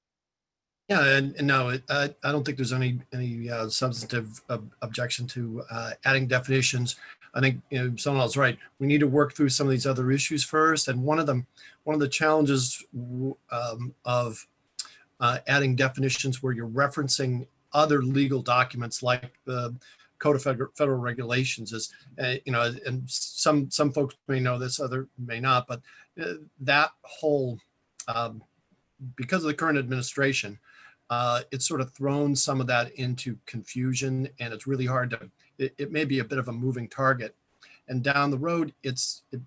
Yeah, and no, I don't think there's any substantive objection to adding definitions. I think someone else right. We need to work through some of these other issues first, and one of the challenges of adding definitions where you're referencing other legal documents like the Code of Federal Regulations is, and some folks may know this, other may not, but that whole, because of the current administration, it's sort of thrown some of that into confusion, and it's really hard to, it may be a bit of a moving target. And down the road, it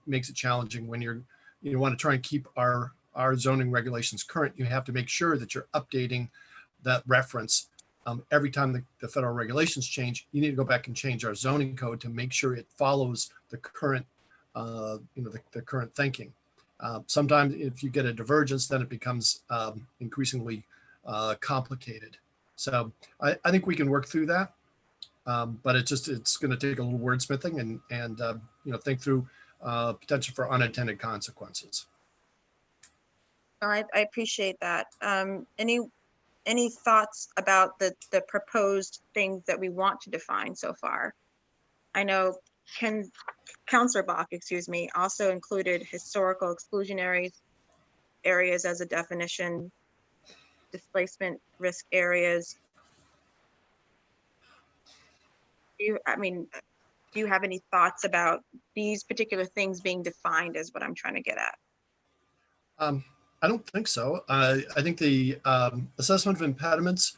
makes it challenging when you want to try and keep our zoning regulations current. You have to make sure that you're updating that reference. Every time the federal regulations change, you need to go back and change our zoning code to make sure it follows the current, the current thinking. Sometimes if you get a divergence, then it becomes increasingly complicated. So I think we can work through that, but it's going to take a little wordsmithing and think through potential for unintended consequences. I appreciate that. Any thoughts about the proposed things that we want to define so far? I know Councillor Bok, excuse me, also included historical exclusionary areas as a definition, displacement risk areas. Do you have any thoughts about these particular things being defined as what I'm trying to get at? I don't think so. I think the assessment of impediments,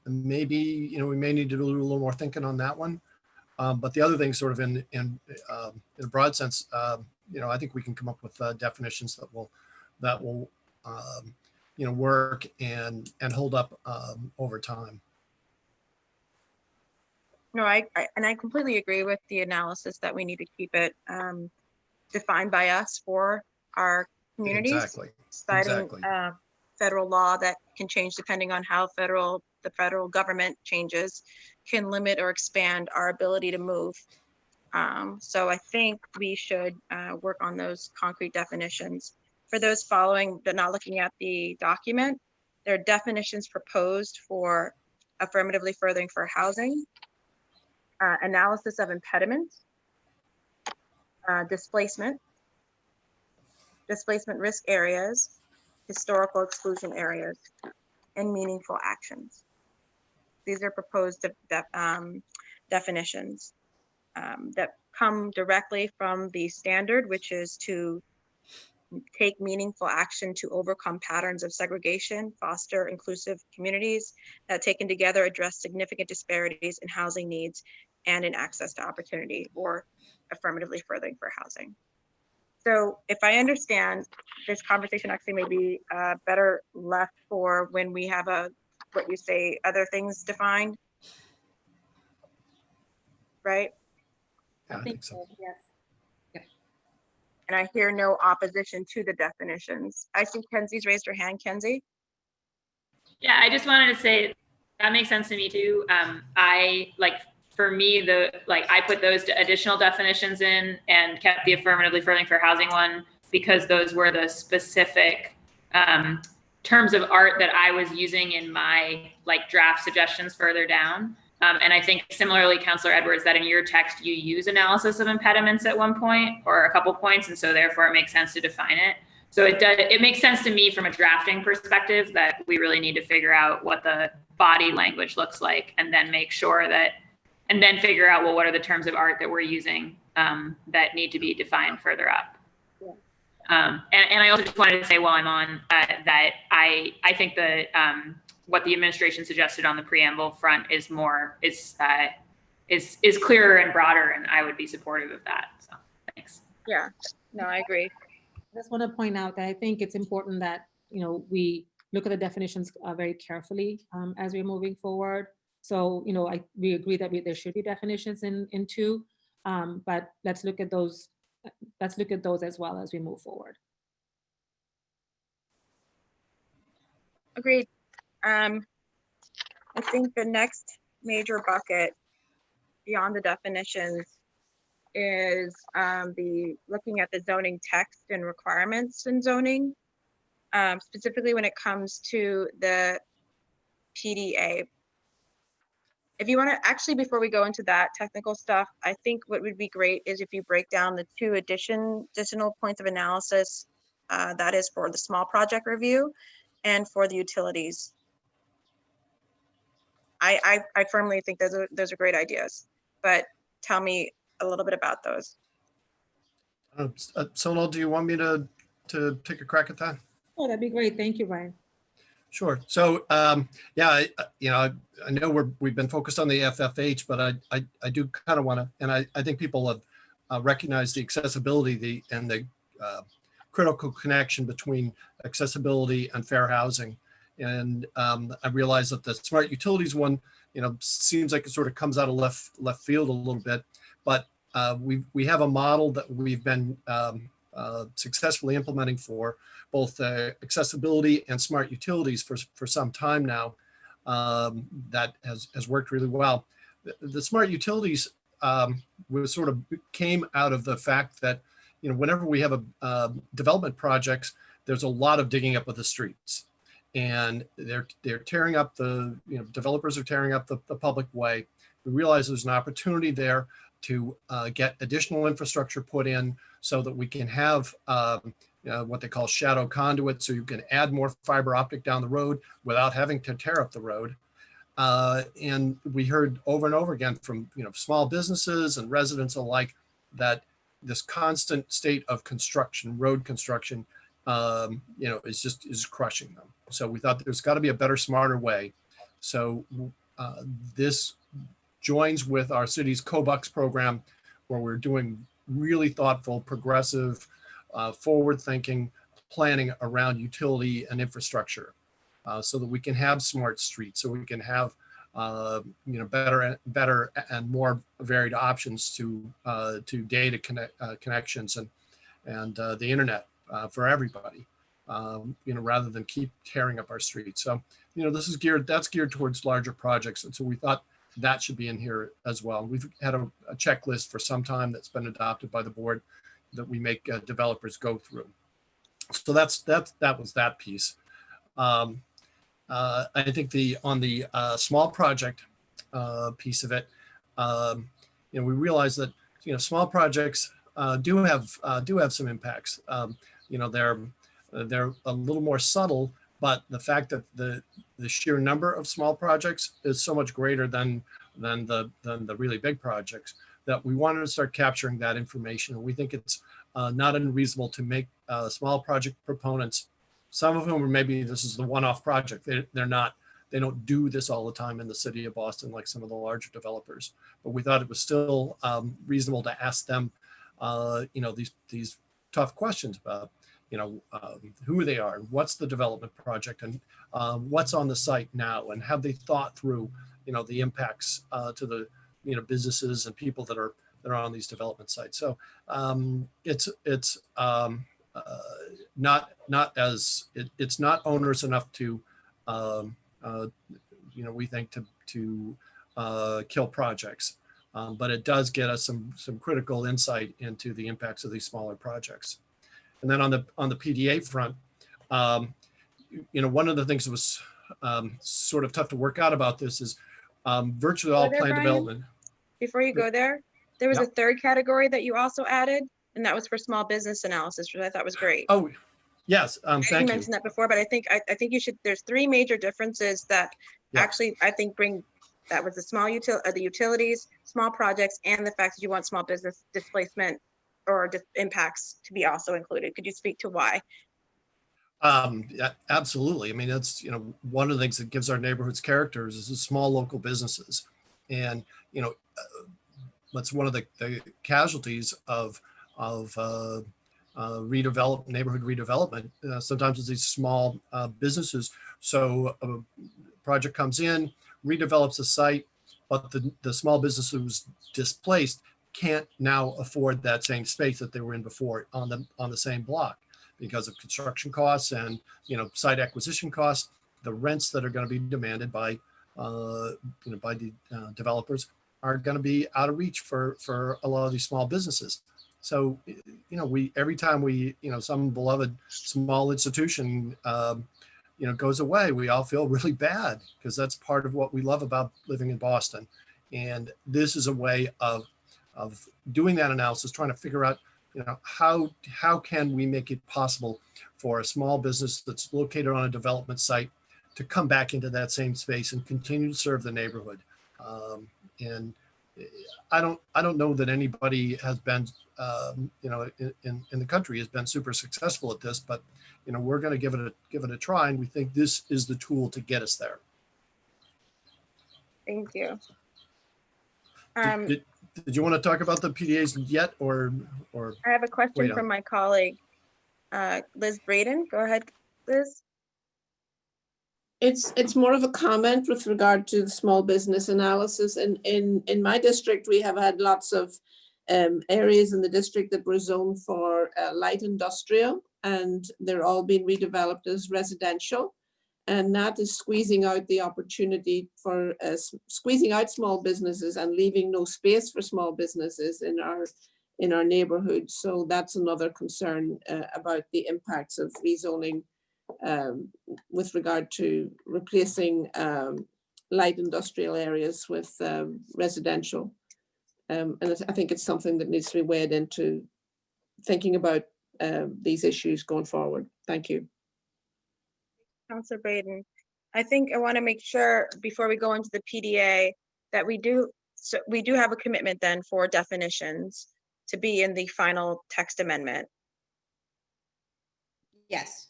maybe, we may need to do a little more thinking on that one. But the other thing sort of in a broad sense, I think we can come up with definitions that will work and hold up over time. No, I completely agree with the analysis that we need to keep it defined by us for our communities. Exactly. Citing Exactly. federal law that can change depending on how the federal government changes, can limit or expand our ability to move. So I think we should work on those concrete definitions. For those following but not looking at the document, there are definitions proposed for affirmatively furthering for housing, analysis of impediments, displacement risk areas, historical exclusion areas, and meaningful actions. These are proposed definitions that come directly from the standard, which is to take meaningful action to overcome patterns of segregation, foster inclusive communities that taken together address significant disparities in housing needs and in access to opportunity, or affirmatively furthering for housing. So if I understand, this conversation actually may be better left for when we have what you say, other things defined, right? Yeah, I think so. Yes. And I hear no opposition to the definitions. I see Kenzie's raised her hand. Kenzie? Yeah, I just wanted to say that makes sense to me too. For me, I put those additional definitions in and kept the affirmatively furthering for housing one because those were the specific terms of art that I was using in my draft suggestions further down. And I think similarly, Councillor Edwards, that in your text, you use analysis of impediments at one point or a couple points. And so therefore it makes sense to define it. So it makes sense to me from a drafting perspective that we really need to figure out what the body language looks like and then make sure that, and then figure out, well, what are the terms of art that we're using that need to be defined further up. Yeah. And I also just wanted to say while I'm on that I think that what the administration suggested on the preamble front is clearer and broader, and I would be supportive of that. So thanks. Yeah, no, I agree. I just want to point out that I think it's important that we look at the definitions very carefully as we're moving forward. So we agree that there should be definitions in 2, but let's look at those. Let's look at those as well as we move forward. Agreed. I think the next major bucket beyond the definitions is looking at the zoning text and requirements in zoning, specifically when it comes to the PDA. If you want to actually, before we go into that technical stuff, I think what would be great is if you break down the 2 additional points of analysis, that is for the small project review and for the utilities. I firmly think those are great ideas, but tell me a little bit about those. Sonal, do you want me to take a crack at that? Oh, that'd be great. Thank you, Bryan. Sure. So yeah, I know we've been focused on the FFH, but I do kind of want to, and I think people have recognized the accessibility and the critical connection between accessibility and fair housing. And I realize that the smart utilities one, seems like it sort of comes out of left field a little bit, but we have a model that we've been successfully implementing for both accessibility and smart utilities for some time now. That has worked really well. The smart utilities was sort of came out of the fact that whenever we have a development projects, there's a lot of digging up of the streets. And they're tearing up developers are tearing up the public way. We realize there's an opportunity there to get additional infrastructure put in so that we can have what they call shadow conduit, so you can add more fiber optic down the road without having to tear up the road. And we heard over and over again from small businesses and residents alike that this constant state of construction, road construction, is crushing them. So we thought there's got to be a better, smarter way. So this joins with our city's COBUCS program, where we're doing really thoughtful, progressive, forward-thinking planning around utility and infrastructure, so that we can have smart streets, so we can have better and more varied options to data connections and the internet for everybody. rather than keep tearing up our streets. So, this is that's geared towards larger projects. And so we thought that should be in here as well. We've had a checklist for some time that's been adopted by the board that we make developers go through. So that was that piece. I think on the small project piece of it, we realize that small projects do have some impacts. They're a little more subtle, but the fact that the sheer number of small projects is so much greater than the really big projects that we wanted to start capturing that information. And we think it's not unreasonable to make small project proponents, some of whom are maybe this is the one-off project. They don't do this all the time in the city of Boston like some of the larger developers. But we thought it was still reasonable to ask them, these tough questions about, who they are, what's the development project, and what's on the site now, and have they thought through, the impacts to the, businesses and people that are on these development sites. So it's not onerous enough to, we think to kill projects, but it does get us some critical insight into the impacts of these smaller projects. And then on the PDA front, one of the things that was sort of tough to work out about this is virtually all planned development. Before you go there, there was a third category that you also added, and that was for small business analysis, which I thought was great. Oh, yes, thank you. You mentioned that before, but I think you should. There's three major differences that actually I think bring. That was the utilities, small projects, and the fact that you want small business displacement or impacts to be also included. Could you speak to why? Yeah, absolutely. I mean, that's, one of the things that gives our neighborhoods characters is the small local businesses. And, that's one of the casualties of neighborhood redevelopment. Sometimes it's these small businesses. So a project comes in, redevelops a site, but the small business who was displaced can't now afford that same space that they were in before on the same block because of construction costs and site acquisition costs. The rents that are going to be demanded by the developers are going to be out of reach for a lot of these small businesses. So every time some beloved small institution goes away, we all feel really bad because that's part of what we love about living in Boston. And this is a way of doing that analysis, trying to figure out, how can we make it possible for a small business that's located on a development site to come back into that same space and continue to serve the neighborhood. And I don't know that anybody has been, in the country has been super successful at this, but we're going to give it a try, and we think this is the tool to get us there. Thank you. Did you want to talk about the PDAs yet, or? I have a question from my colleague, Liz Breadon. Go ahead, Liz. It's more of a comment with regard to the small business analysis. And in my district, we have had lots of areas in the district that were zoned for light industrial, and they're all being redeveloped as residential. And that is squeezing out the opportunity for squeezing out small businesses and leaving no space for small businesses in our neighborhood. So that's another concern about the impacts of rezoning with regard to replacing light industrial areas with residential. And I think it's something that needs to be weighed into thinking about these issues going forward. Thank you. Councilor Breadon, I think I want to make sure before we go into the PDA that we do have a commitment then for definitions to be in the final text amendment. Yes.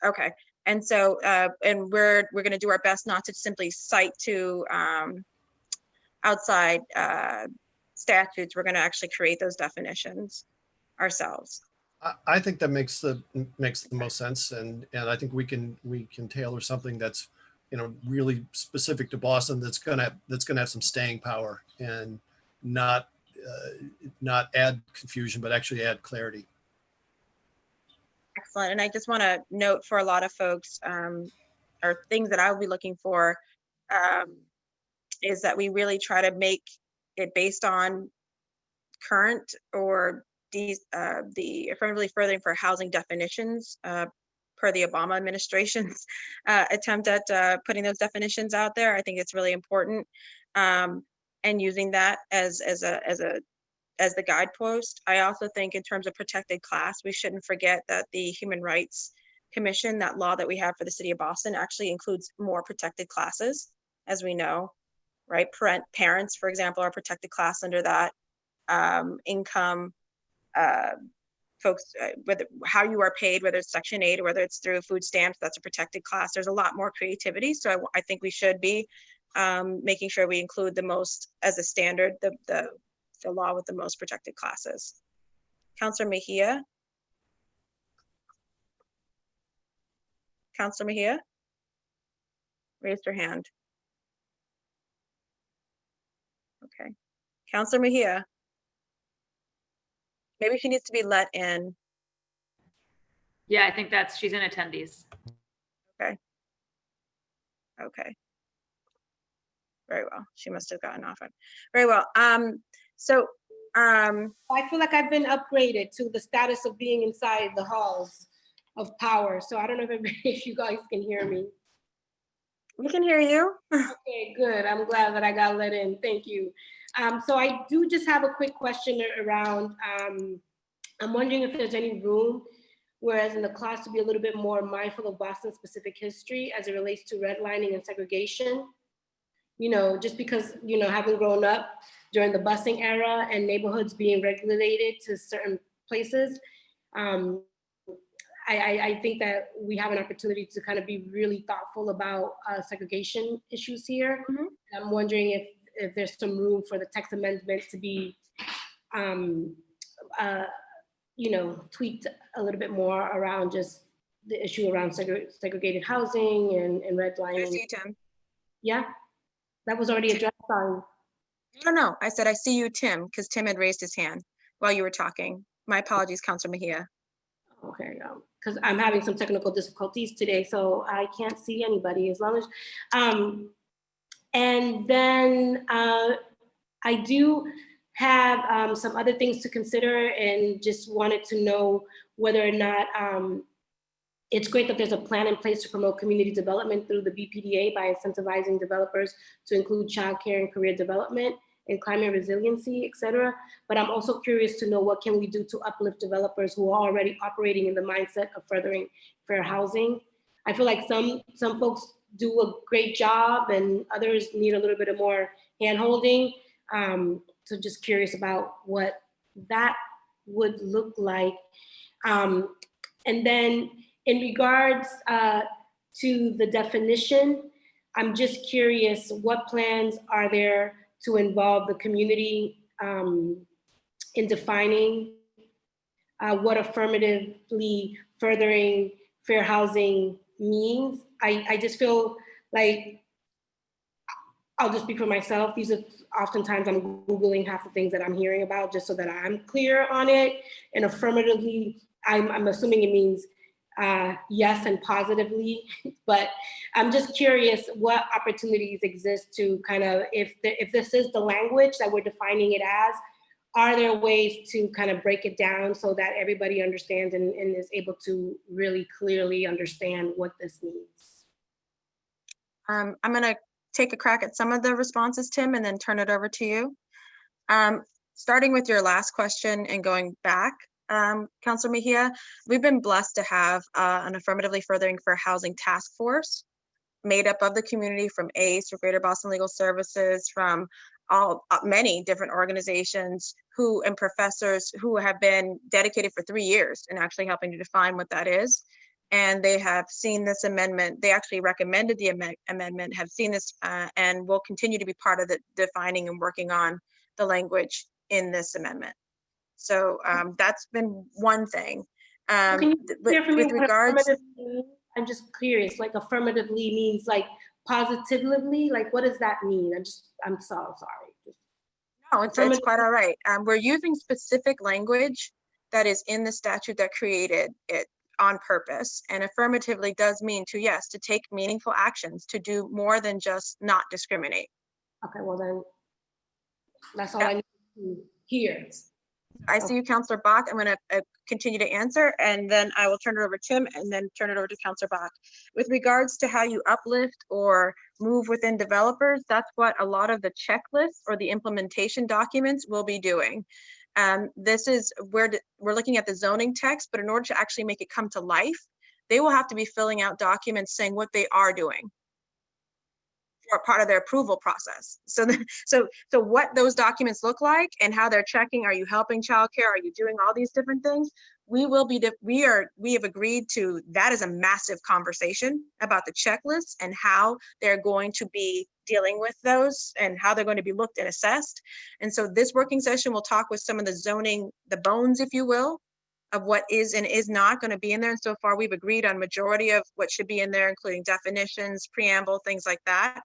Okay. And so and we're going to do our best not to simply cite to outside statutes. We're going to actually create those definitions ourselves. I think that makes the most sense, and I think we can tailor something that's really specific to Boston that's gonna have some staying power and not add confusion but actually add clarity. Excellent. And I just want to note for a lot of folks, or things that I will be looking for, is that we really try to make it based on current or the affirmatively furthering for housing definitions, per the Obama administration's attempt at putting those definitions out there. I think it's really important, and using that as the guidepost. I also think in terms of protected class, we shouldn't forget that the Human Rights Commission, that law that we have for the city of Boston, actually includes more protected classes, as we know, right? Parents, for example, are protected class under that. Income, folks, whether how you are paid, whether it's Section 8 or whether it's through food stamps, that's a protected class. There's a lot more creativity. So I think we should be making sure we include the most as a standard, the law with the most protected classes. Councilor Mejia. Councilor Mejia, raised her hand. Okay. Councilor Mejia. Maybe she needs to be let in. Yeah, I think she's in attendees. Okay. Okay. Very well. She must have gotten off it. Very well. I feel like I've been upgraded to the status of being inside the halls of power. So I don't know if you guys can hear me. We can hear you. Okay, good. I'm glad that I got let in. Thank you. So I do just have a quick question around, I'm wondering if there's any room, whereas in the class, to be a little bit more mindful of Boston specific history as it relates to redlining and segregation. You know, just because, you know, having grown up during the busing era and neighborhoods being regulated to certain places, I think that we have an opportunity to kind of be really thoughtful about segregation issues here. Mm-hmm. I'm wondering if there's some room for the text amendment to be, you know, tweaked a little bit more around just the issue around segregated housing and redlining. I see you, Tim. Yeah, that was already addressed on. No, I said I see you, Tim, because Tim had raised his hand while you were talking. My apologies, Councilor Mejia. Okay, because I'm having some technical difficulties today, so I can't see anybody as long as, and then I do have some other things to consider and just wanted to know whether or not it's great that there's a plan in place to promote community development through the BPDA by incentivizing developers to include childcare and career development and climate resiliency, et cetera. But I'm also curious to know what can we do to uplift developers who are already operating in the mindset of furthering fair housing. I feel like some folks do a great job and others need a little bit of more hand-holding. So just curious about what that would look like. And then in regards to the definition, I'm just curious, what plans are there to involve the community in defining what affirmatively furthering fair housing means? I just feel like, I'll just speak for myself. These are oftentimes I'm Googling half the things that I'm hearing about just so that I'm clear on it. And affirmatively, I'm assuming it means yes and positively, but I'm just curious what opportunities exist to kind of, if this is the language that we're defining it as, are there ways to kind of break it down so that everybody understands and is able to really clearly understand what this means? I'm gonna take a crack at some of the responses, Tim, and then turn it over to you. Starting with your last question and going back, Councilor Mejia, we've been blessed to have an affirmatively furthering fair housing task force made up of the community, from ACE or Greater Boston Legal Services, from many different organizations and professors who have been dedicated for 3 years and actually helping to define what that is. And they have seen this amendment. They actually recommended the amendment, have seen this, and will continue to be part of the defining and working on the language in this amendment. So that's been one thing. With regards, I'm just curious, like affirmatively means like positively, like what does that mean? I'm so sorry. No, it's quite all right. We're using specific language that is in the statute that created it. on purpose. And affirmatively does mean to, yes, to take meaningful actions, to do more than just not discriminate. Okay, well then, that's all I need to hear. I see you, Counselor Bok. I'm going to continue to answer, and then I will turn it over to Tim, and then turn it over to Counselor Bok. With regards to how you uplift or move within developers, that's what a lot of the checklists or the implementation documents will be doing. This is where we're looking at the zoning text, but in order to actually make it come to life, they will have to be filling out documents saying what they are doing for part of their approval process. So what those documents look like and how they're checking, are you helping childcare? Are you doing all these different things? We have agreed to, that is a massive conversation about the checklists and how they're going to be dealing with those and how they're going to be looked and assessed. And so this working session will talk with some of the zoning, the bones, if you will, of what is and is not going to be in there. And so far we've agreed on majority of what should be in there, including definitions, preamble, things like that.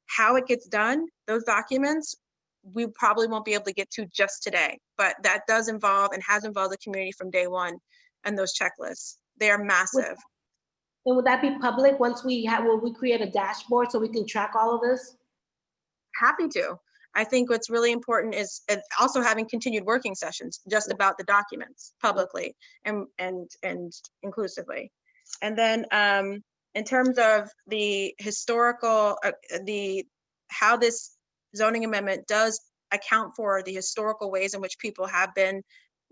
How it gets done, those documents, we probably won't be able to get to just today, but that does involve and has involved the community from day one. And those checklists, they are massive. And would that be public once will we create a dashboard so we can track all of this? Happy to. I think what's really important is also having continued working sessions just about the documents publicly and inclusively. And then in terms of the historical, how this zoning amendment does account for the historical ways in which people have been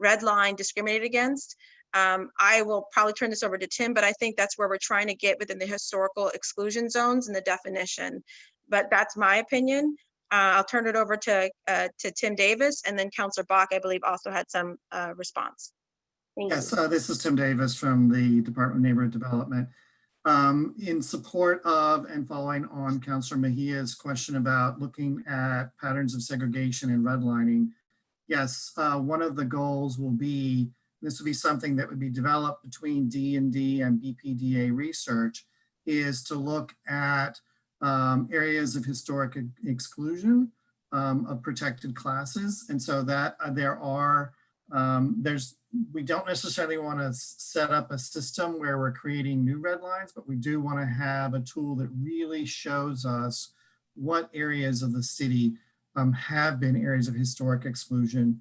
redlined, discriminated against. I will probably turn this over to Tim, but I think that's where we're trying to get within the historical exclusion zones and the definition. But that's my opinion. I'll turn it over to Tim Davis, and then Counselor Bok, I believe, also had some response. Yes, this is Tim Davis from the Department of Neighborhood Development. In support of and following on Counselor Mejia's question about looking at patterns of segregation and redlining, yes, one of the goals will be, this will be something that would be developed between D&D and BPDA research, is to look at areas of historic exclusion of protected classes. And so that there are, we don't necessarily want to set up a system where we're creating new red lines, but we do want to have a tool that really shows us what areas of the city have been areas of historic exclusion,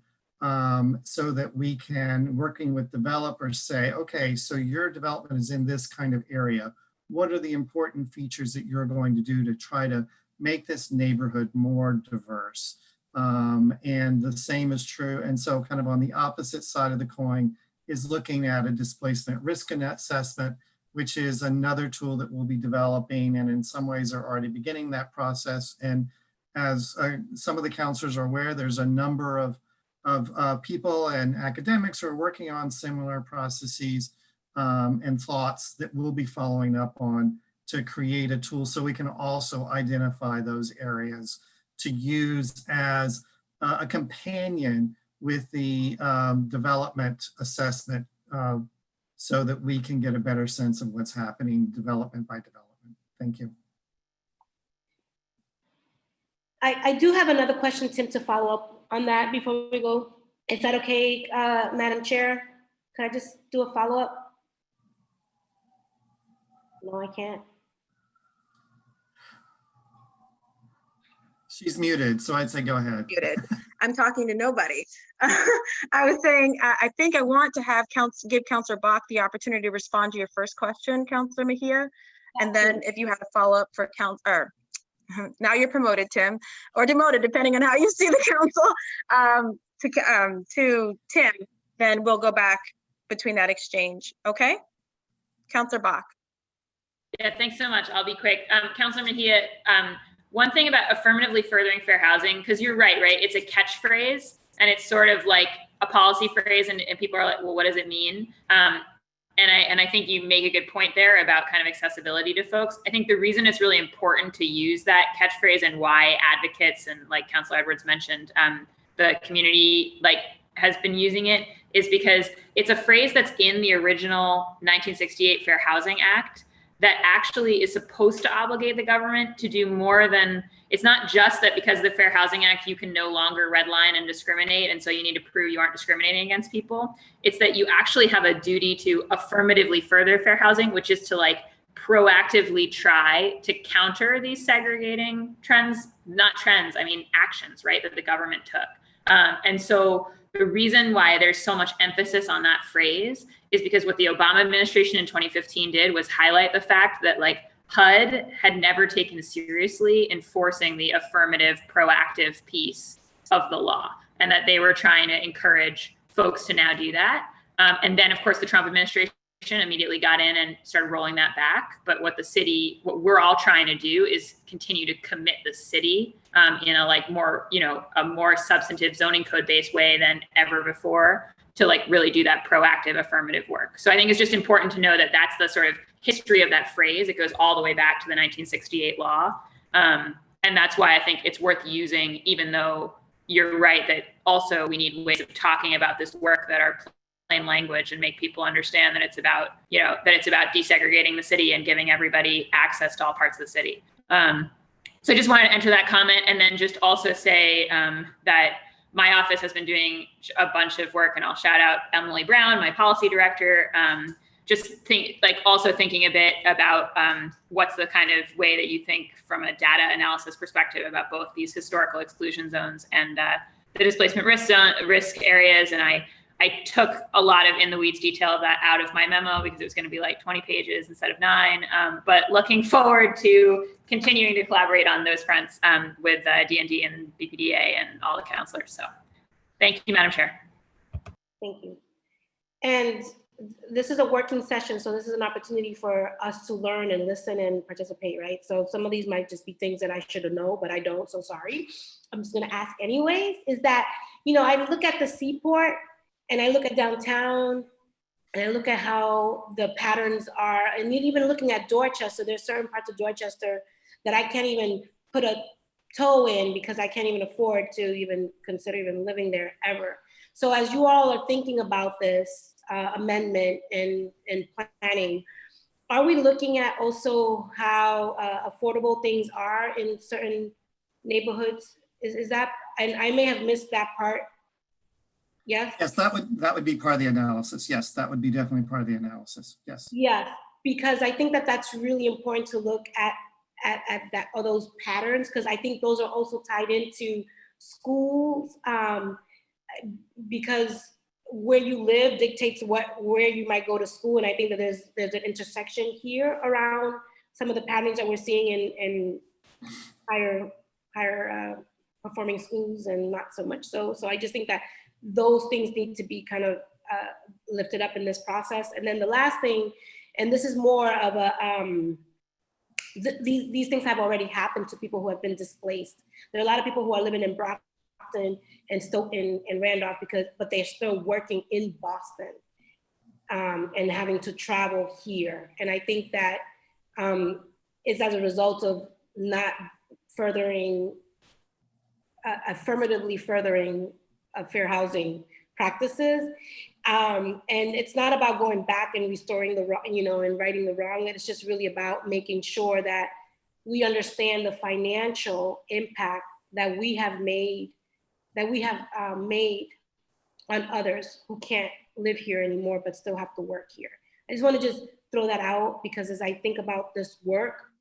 so that we can, working with developers, say, okay, so your development is in this kind of area. What are the important features that you're going to do to try to make this neighborhood more diverse? And the same is true. And so kind of on the opposite side of the coin is looking at a displacement risk assessment, which is another tool that we'll be developing, and in some ways are already beginning that process. And as some of the counselors are aware, there's a number of people and academics who are working on similar processes and thoughts that we'll be following up on to create a tool so we can also identify those areas to use as a companion with the development assessment so that we can get a better sense of what's happening development by development. Thank you. I do have another question, Tim, to follow up on that before we go. Is that okay, Madam Chair? Can I just do a follow-up? No, I can't. She's muted, so I'd say go ahead. Muted. I'm talking to nobody. I was saying, I think I want to have give Counselor Bok the opportunity to respond to your first question, Counselor Mejia. And then if you have a follow-up for now you're promoted, Tim, or demoted, depending on how you see the council, to Tim, then we'll go back between that exchange. Okay? Counselor Bok. Yeah, thanks so much. I'll be quick. Counselor Mejia, one thing about affirmatively furthering fair housing, because you're right? It's a catchphrase, and it's sort of like a policy phrase, and people are like, well, what does it mean? And I think you make a good point there about kind of accessibility to folks. I think the reason it's really important to use that catchphrase and why advocates and, like Councilor Edwards mentioned, the community has been using it is because it's a phrase that's in the original 1968 Fair Housing Act. that actually is supposed to obligate the government to do more than, it's not just that because of the Fair Housing Act, you can no longer redline and discriminate, and so you need to prove you aren't discriminating against people. It's that you actually have a duty to affirmatively further fair housing, which is to like proactively try to counter these segregating trends, not trends, I mean actions, right, that the government took. And so the reason why there's so much emphasis on that phrase is because what the Obama administration in 2015 did was highlight the fact that like HUD had never taken seriously enforcing the affirmative, proactive piece of the law, and that they were trying to encourage folks to now do that. And then, of course, the Trump administration immediately got in and started rolling that back. But what we're all trying to do is continue to commit the city in a like more, a more substantive zoning code based way than ever before to like really do that proactive affirmative work. So I think it's just important to know that that's the sort of history of that phrase. It goes all the way back to the 1968 law. And that's why I think it's worth using, even though you're right that also we need ways of talking about this work that are plain language and make people understand that it's about, that it's about desegregating the city and giving everybody access to all parts of the city. So I just wanted to enter that comment and then just also say that my office has been doing a bunch of work, and I'll shout out Emily Brown, my policy director, also thinking a bit about what's the kind of way that you think from a data analysis perspective about both these historical exclusion zones and the displacement risk areas. And I took a lot of in the weeds detail of that out of my memo because it was going to be like 20 pages instead of 9. But looking forward to continuing to collaborate on those fronts with D&D and BPDA and all the counselors. So thank you, Madam Chair. Thank you. And this is a working session, so this is an opportunity for us to learn and listen and participate, right? So some of these might just be things that I should have known, but I don't, so sorry. I'm just gonna ask anyways, is that, I look at the seaport and I look at downtown and I look at how the patterns are, and even looking at Dorchester, there's certain parts of Dorchester that I can't even put a toe in because I can't even afford to even consider even living there ever. So as you all are thinking about this amendment and planning, are we looking at also how affordable things are in certain neighborhoods? Is that, and I may have missed that part. Yes? Yes, that would be part of the analysis. Yes, that would be definitely part of the analysis. Yes. Yes, because I think that that's really important to look at that, or those patterns, because I think those are also tied into schools, because where you live dictates where you might go to school. And I think that there's an intersection here around some of the patterns that we're seeing in higher performing schools and not so much so. So I just think that those things need to be kind of lifted up in this process. And then the last thing, and this is more of a, these things have already happened to people who have been displaced. There are a lot of people who are living in Brockton and still in Randolph but they're still working in Boston and having to travel here. And I think that is as a result of not affirmatively furthering fair housing practices. And it's not about going back and restoring the wrong, and righting the wrong. It's just really about making sure that we understand the financial impact that we have made on others who can't live here anymore but still have to work here. I just want to just throw that out, because as I think about this work,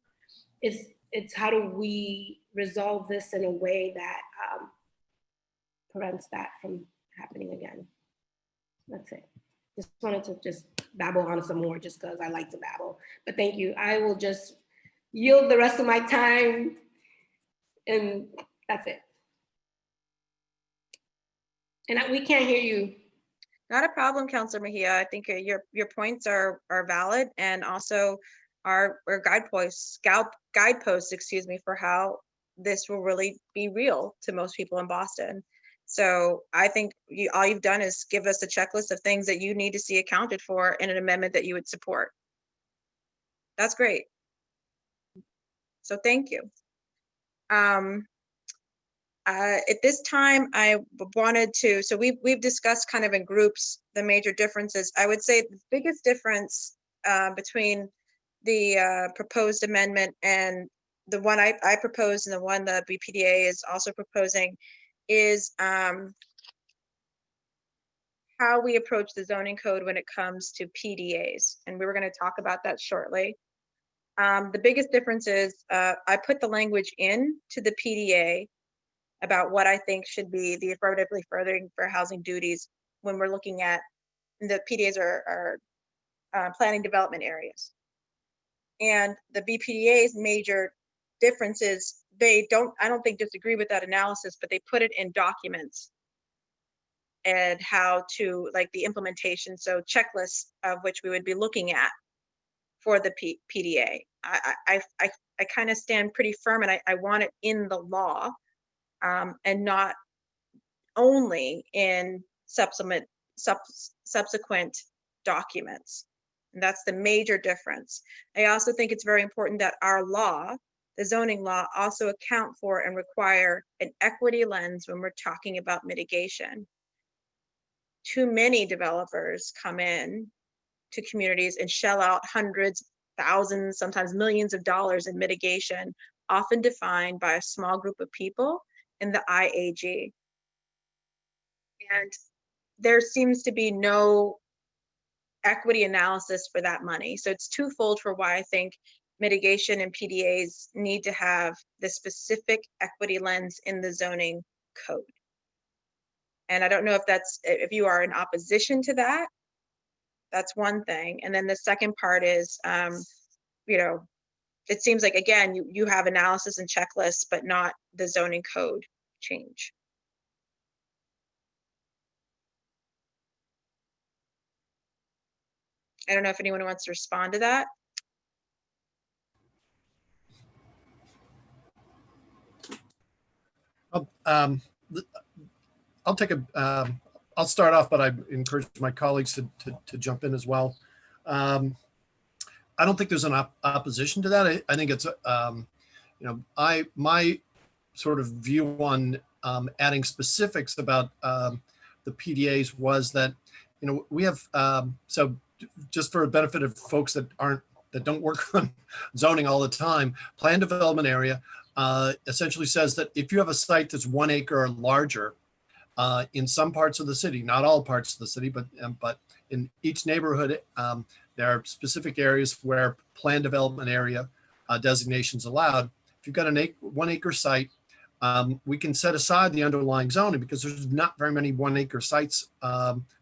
it's how do we resolve this in a way that prevents that from happening again. That's it. Just wanted to just babble on some more just because I like to babble. But thank you. I will just yield the rest of my time, and that's it. And we can't hear you. Not a problem, Councilor Mejia. I think your points are valid, and also our guideposts, for how this will really be real to most people in Boston. So I think all you've done is give us a checklist of things that you need to see accounted for in an amendment that you would support. That's great. So thank you. At this time, I wanted to, so we've discussed kind of in groups the major differences. I would say the biggest difference between the proposed amendment, and the one I proposed and the one the BPDA is also proposing is how we approach the zoning code when it comes to PDAs. And we were going to talk about that shortly. The biggest difference is I put the language in to the PDA about what I think should be the affirmatively furthering for housing duties when we're looking at the PDAs are planning development areas. And the BPDA's major difference is I don't think disagree with that analysis, but they put it in documents and how to, like, the implementation, so checklists of which we would be looking at for the PDA. I kind of stand pretty firm, and I want it in the law, and not only in subsequent documents. And that's the major difference. I also think it's very important that our law, the zoning law, also account for and require an equity lens when we're talking about mitigation. Too many developers come in to communities and shell out hundreds, thousands, sometimes millions of dollars in mitigation, often defined by a small group of people in the IAG. And there seems to be no equity analysis for that money. So it's twofold for why I think mitigation and PDAs need to have the specific equity lens in the zoning code. And I don't know if you are in opposition to that, that's one thing. And then the second part is, it seems like, again, you have analysis and checklists, but not the zoning code change. I don't know if anyone wants to respond to that. I'll start off, but I encourage my colleagues to jump in as well. I don't think there's an opposition to that. I think it's, my sort of view on adding specifics about the PDAs was that, we have, so just for the benefit of folks that don't work on zoning all the time, planned development area essentially says that if you have a site that's 1 acre or larger, in some parts of the city, not all parts of the city, but in each neighborhood, there are specific areas where planned development area designations allowed. If you've got a 1 acre site, we can set aside the underlying zoning because there's not very many 1 acre sites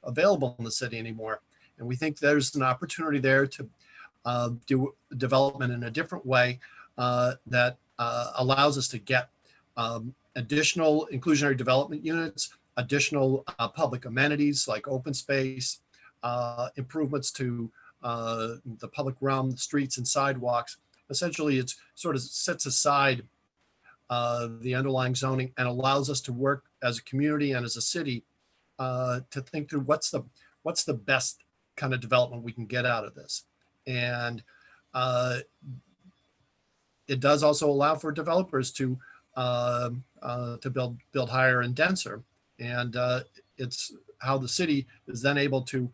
available in the city anymore. And we think there's an opportunity there to do development in a different way that allows us to get additional inclusionary development units, additional public amenities like open space, improvements to the public realm, the streets and sidewalks. Essentially, it sort of sets aside the underlying zoning and allows us to work as a community and as a city to think through what's the best kind of development we can get out of this. And it does also allow for developers to build higher and denser. And it's how the city is then able to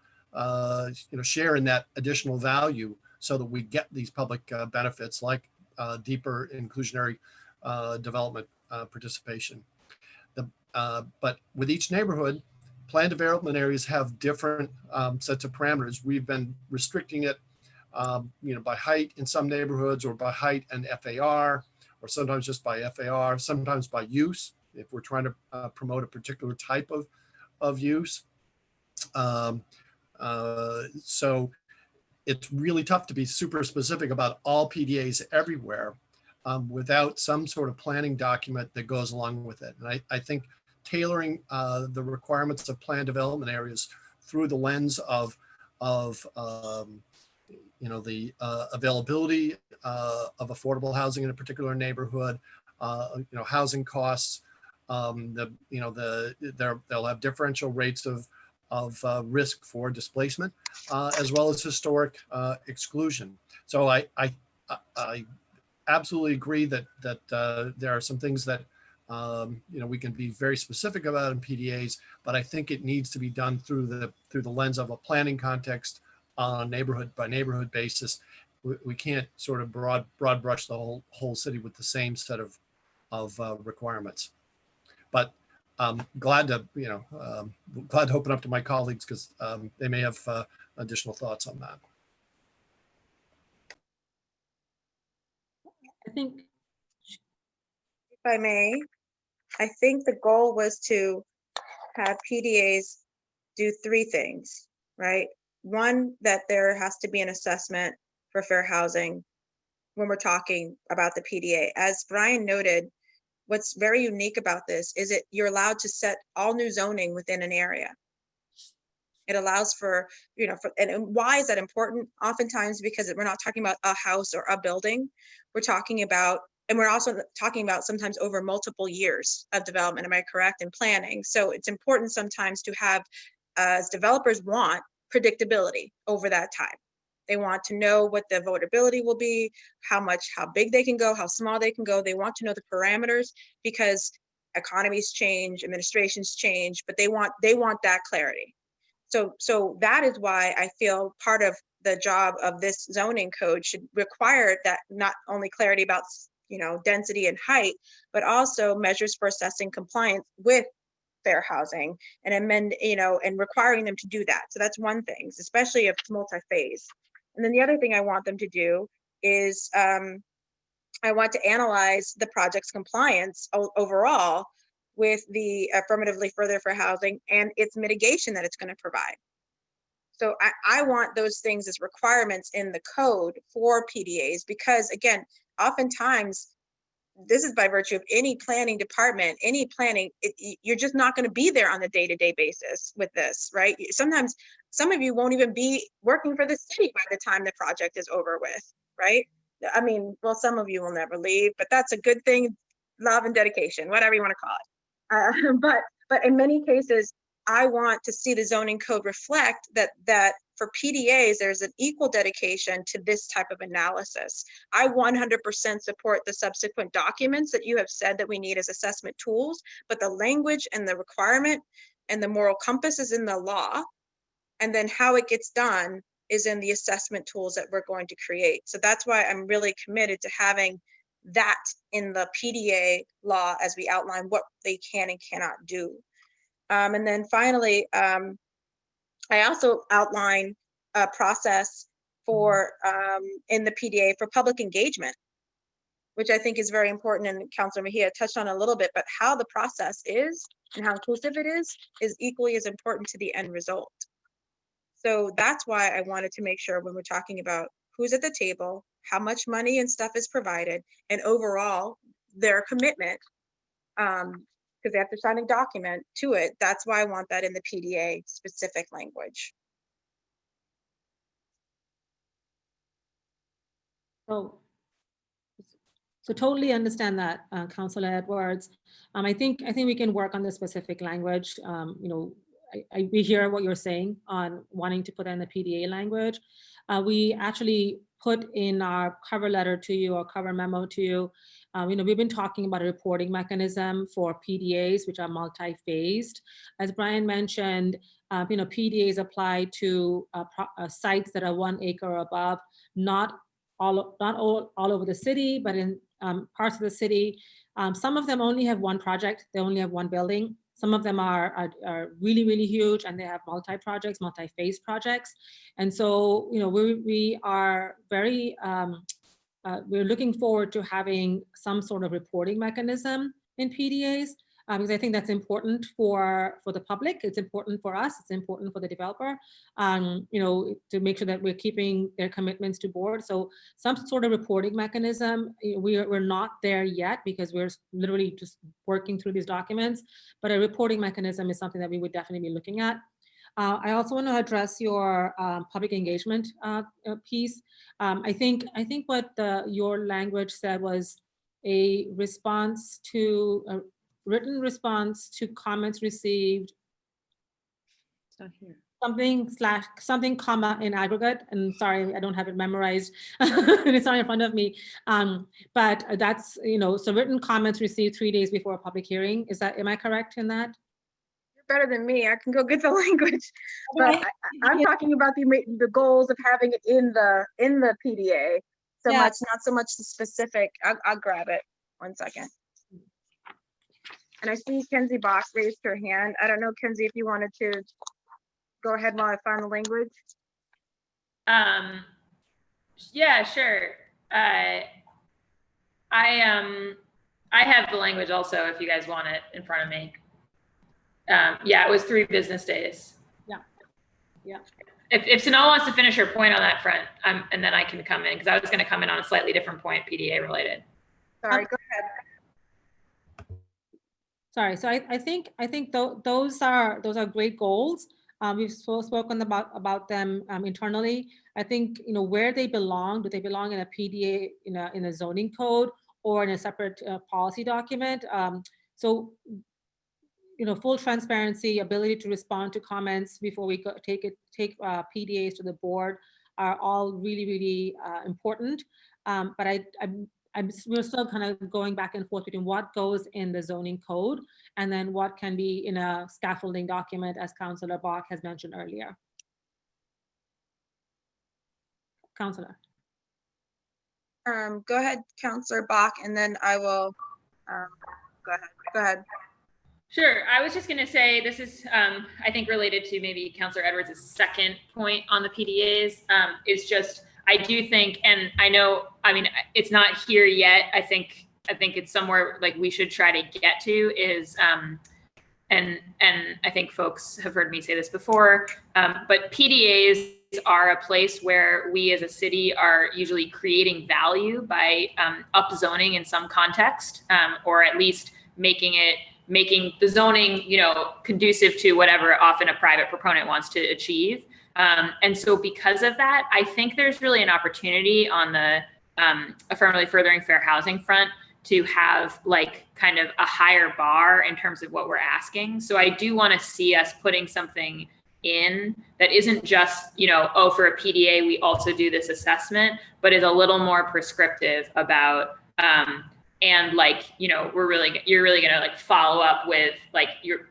share in that additional value so that we get these public benefits like deeper inclusionary development participation. But with each neighborhood, planned development areas have different sets of parameters. We've been restricting it by height in some neighborhoods, or by height and FAR, or sometimes just by FAR, sometimes by use, if we're trying to promote a particular type of use. So it's really tough to be super specific about all PDAs everywhere without some sort of planning document that goes along with it. And I think tailoring the requirements of planned development areas through the lens of the availability of affordable housing in a particular neighborhood, housing costs, they'll have differential rates of risk for displacement, as well as historic exclusion. So I absolutely agree that there are some things that we can be very specific about in PDAs, but I think it needs to be done through the lens of a planning context on a neighborhood by neighborhood basis, we can't sort of broad brush the whole city with the same set of requirements. But glad to, glad to open up to my colleagues because they may have additional thoughts on that. I think, If I may, I think the goal was to have PDAs do three things, right? One, that there has to be an assessment for fair housing when we're talking about the PDA. As Bryan noted, what's very unique about this is you're allowed to set all new zoning within an area. It allows for, and why is that important? Oftentimes because we're not talking about a house or a building. We're talking about, and we're also talking about sometimes over multiple years of development, am I correct, in planning. So it's important sometimes to have, as developers want, predictability over that time. They want to know what the votability will be, how big they can go, how small they can go. They want to know the parameters because economies change, administrations change, but they want that clarity. So that is why I feel part of the job of this zoning code should require that not only clarity about, density and height, but also measures for assessing compliance with fair housing and and requiring them to do that. So that's one thing, especially if it's multi-phase. And then the other thing I want them to do is I want to analyze the project's compliance overall with the affirmatively further for housing and its mitigation that it's going to provide. So I want those things as requirements in the code for PDAs, because again, oftentimes this is by virtue of any planning department, any planning, you're just not going to be there on a day-to-day basis with this, right? Sometimes some of you won't even be working for the city by the time the project is over with, right? I mean, well, some of you will never leave, but that's a good thing, love and dedication, whatever you want to call it. But in many cases, I want to see the zoning code reflect that for PDAs, there's an equal dedication to this type of analysis. I 100% support the subsequent documents that you have said that we need as assessment tools, but the language and the requirement and the moral compass is in the law. And then how it gets done is in the assessment tools that we're going to create. So that's why I'm really committed to having that in the PDA law as we outline what they can and cannot do. And then finally, I also outline a process for in the PDA for public engagement, which I think is very important, and Councilor Mejia touched on a little bit, but how the process is and how inclusive it is equally as important to the end result. So that's why I wanted to make sure when we're talking about who's at the table, how much money and stuff is provided, and overall their commitment, because they have to sign a document to it. That's why I want that in the PDA specific language. So totally understand that, Councilor Edwards. I think we can work on the specific language. We hear what you're saying on wanting to put in the PDA language. We actually put in our cover letter to you or cover memo to you. We've been talking about a reporting mechanism for PDAs, which are multi-phased. As Bryan mentioned, PDAs apply to sites that are 1 acre or above, not all over the city, but in parts of the city. Some of them only have one project, they only have one building. Some of them are really, really huge and they have multi-projects, multi-phase projects. And so, we are very, we're looking forward to having some sort of reporting mechanism in PDAs, because I think that's important for the public. It's important for us. It's important for the developer, to make sure that we're keeping their commitments to board. So some sort of reporting mechanism, we're not there yet because we're literally just working through these documents, but a reporting mechanism is something that we would definitely be looking at. I also want to address your public engagement piece. I think what your language said was a response to a written response to comments received. It's not here. Something comma in aggregate, and sorry, I don't have it memorized. It's not in front of me. But that's, so written comments received 3 days before a public hearing. Am I correct in that? You're better than me. I can go get the language, but Right. I'm talking about the goals of having it in the PDA. So Yeah. much, not so much the specific. I'll grab it. 1 second. And I see Kenzie Bok raised her hand. I don't know, Kenzie, if you wanted to go ahead while I find the language. Yeah, sure. I have the language also if you guys want it in front of me. Yeah, it was 3 business days. Yeah. Yeah. If Sanal wants to finish her point on that front, and then I can come in, because I was going to come in on a slightly different point, PDA related. Sorry, go ahead. Sorry. So I think those are great goals. We've spoken about them internally. I think, you know, where they belong. Do they belong in a PDA, in a zoning code, or in a separate policy document? So, you know, full transparency, ability to respond to comments before we take PDAs to the board are all really, really important. But we're still kind of going back and forth between what goes in the zoning code and then what can be in a scaffolding document, as Councillor Bok has mentioned earlier. Councillor. Go ahead, Councillor Bok, and then I will, go ahead. Sure. I was just going to say, this is, I think, related to maybe Councillor Edwards' second point on the PDAs, is just, I do think, and I know, I mean, it's not here yet. I think it's somewhere like we should try to get to is, and I think folks have heard me say this before, but PDAs are a place where we as a city are usually creating value by upzoning in some context, or at least making the zoning, you know, conducive to whatever often a private proponent wants to achieve. And so because of that, I think there's really an opportunity on the affirmatively furthering fair housing front to have like kind of a higher bar in terms of what we're asking. So I do want to see us putting something in that isn't just, you know, oh, for a PDA, we also do this assessment, but is a little more prescriptive about, and like, you know, you're really going to like follow up with like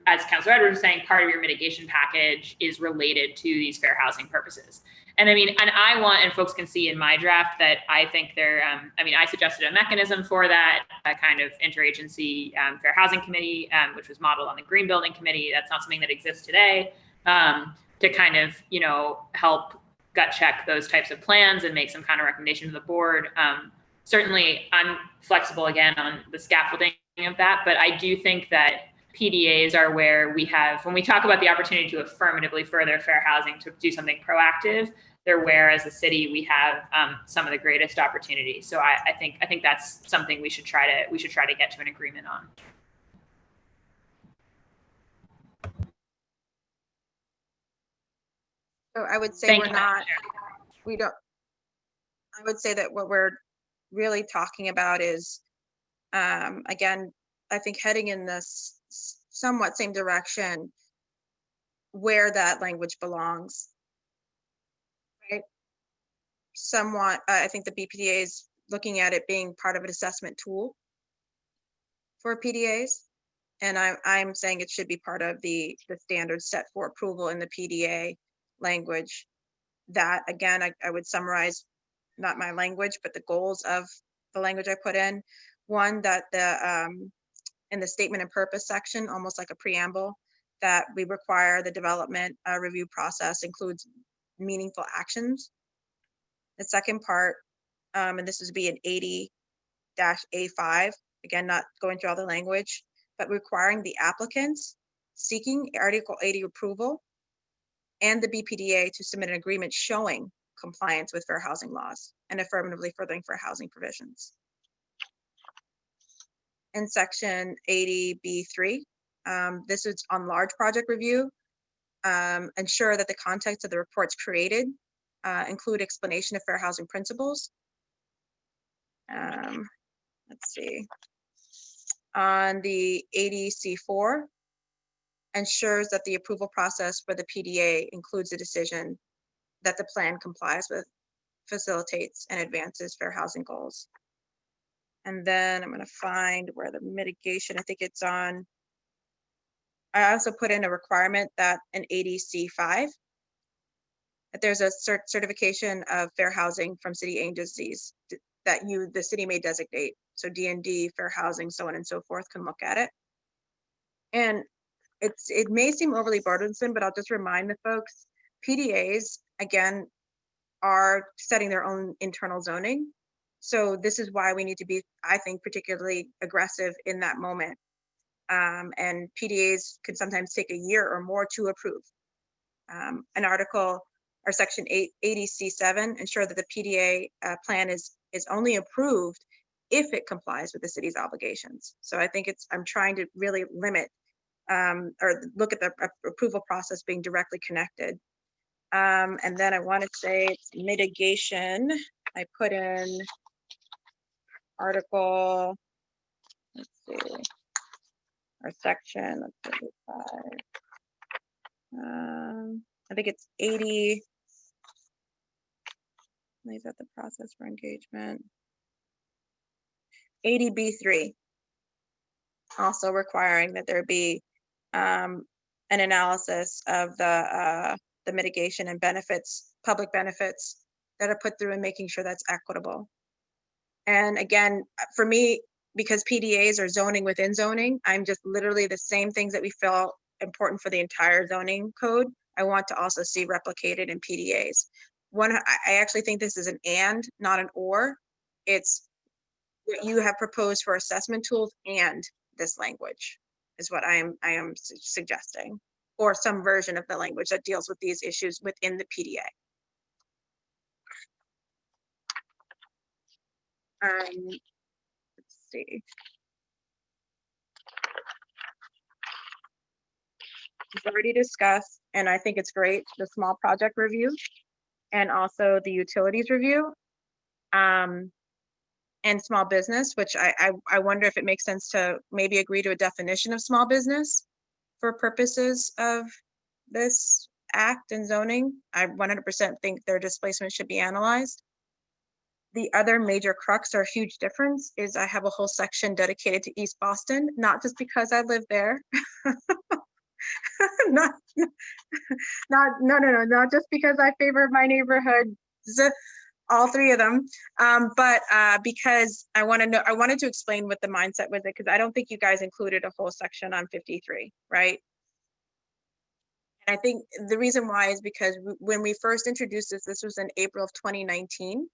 as Councilor Edwards was saying, part of your mitigation package is related to these fair housing purposes. And I mean, and folks can see in my draft that I think I suggested a mechanism for that, a kind of interagency fair housing committee, which was modeled on the Green Building Committee. That's not something that exists today, to kind of, you know, help gut check those types of plans and make some kind of recommendation to the board. Certainly, I'm flexible again on the scaffolding of that, but I do think that PDAs are where we have, when we talk about the opportunity to affirmatively further fair housing, to do something proactive, they're where as a city we have some of the greatest opportunities. So I think that's something we should try to get to an agreement on. So I would say I would say that what we're really talking about is, again, I think heading in this somewhat same direction where that language belongs, right? Somewhat, I think the BPDA is looking at it being part of an assessment tool for PDAs. And I'm saying it should be part of the standards set for approval in the PDA language. That, again, I would summarize not my language, but the goals of the language I put in. One, that in the statement and purpose section, almost like a preamble, that we require the development review process includes meaningful actions. The second part, and this would be an 80-A5, again, not going through all the language, but requiring the applicants seeking Article 80 approval and the BPDA to submit an agreement showing compliance with fair housing laws and affirmatively furthering fair housing provisions. In section 80B3, this is on large project review. Ensure that the context of the reports created include explanation of fair housing principles. Let's see. On the 80C4, ensures that the approval process for the PDA includes a decision that the plan complies with, facilitates, and advances fair housing goals. And then I'm going to find where the mitigation, I think it's on I also put in a requirement that an ADC5, that there's a certification of fair housing from city agencies that the city may designate. So D&D, fair housing, so on and so forth, can look at it. And it may seem overly burdensome, but I'll just remind the folks, PDAs, again, are setting their own internal zoning. So this is why we need to be, I think, particularly aggressive in that moment. And PDAs could sometimes take a year or more to approve. An article or section 80C7 ensure that the PDA plan is only approved if it complies with the city's obligations. So I think I'm trying to really limit or look at the approval process being directly connected. And then I want to say it's mitigation. I put in article, let's see, or section, let's see, 5. I think it's 80. Lays out the process for engagement. 80B3, also requiring that there be an analysis of the mitigation and benefits, public benefits that are put through, and making sure that's equitable. And again, for me, because PDAs are zoning within zoning, I'm just literally the same things that we feel important for the entire zoning code, I want to also see replicated in PDAs. I actually think this is an and, not an or. It's what you have proposed for assessment tools and this language is what I am suggesting, or some version of the language that deals with these issues within the PDA. Let's see. We've already discussed, and I think it's great, the small project review and also the utilities review, and small business, which I wonder if it makes sense to maybe agree to a definition of small business for purposes of this act and zoning. I 100% think their displacement should be analyzed. The other major crux or huge difference is I have a whole section dedicated to East Boston, not just because I live there. not just because I favor my neighborhood, all three of them, but because I wanted to explain what the mindset was, because I don't think you guys included a whole section on 53, right? And I think the reason why is because when we first introduced this was in April of 2019,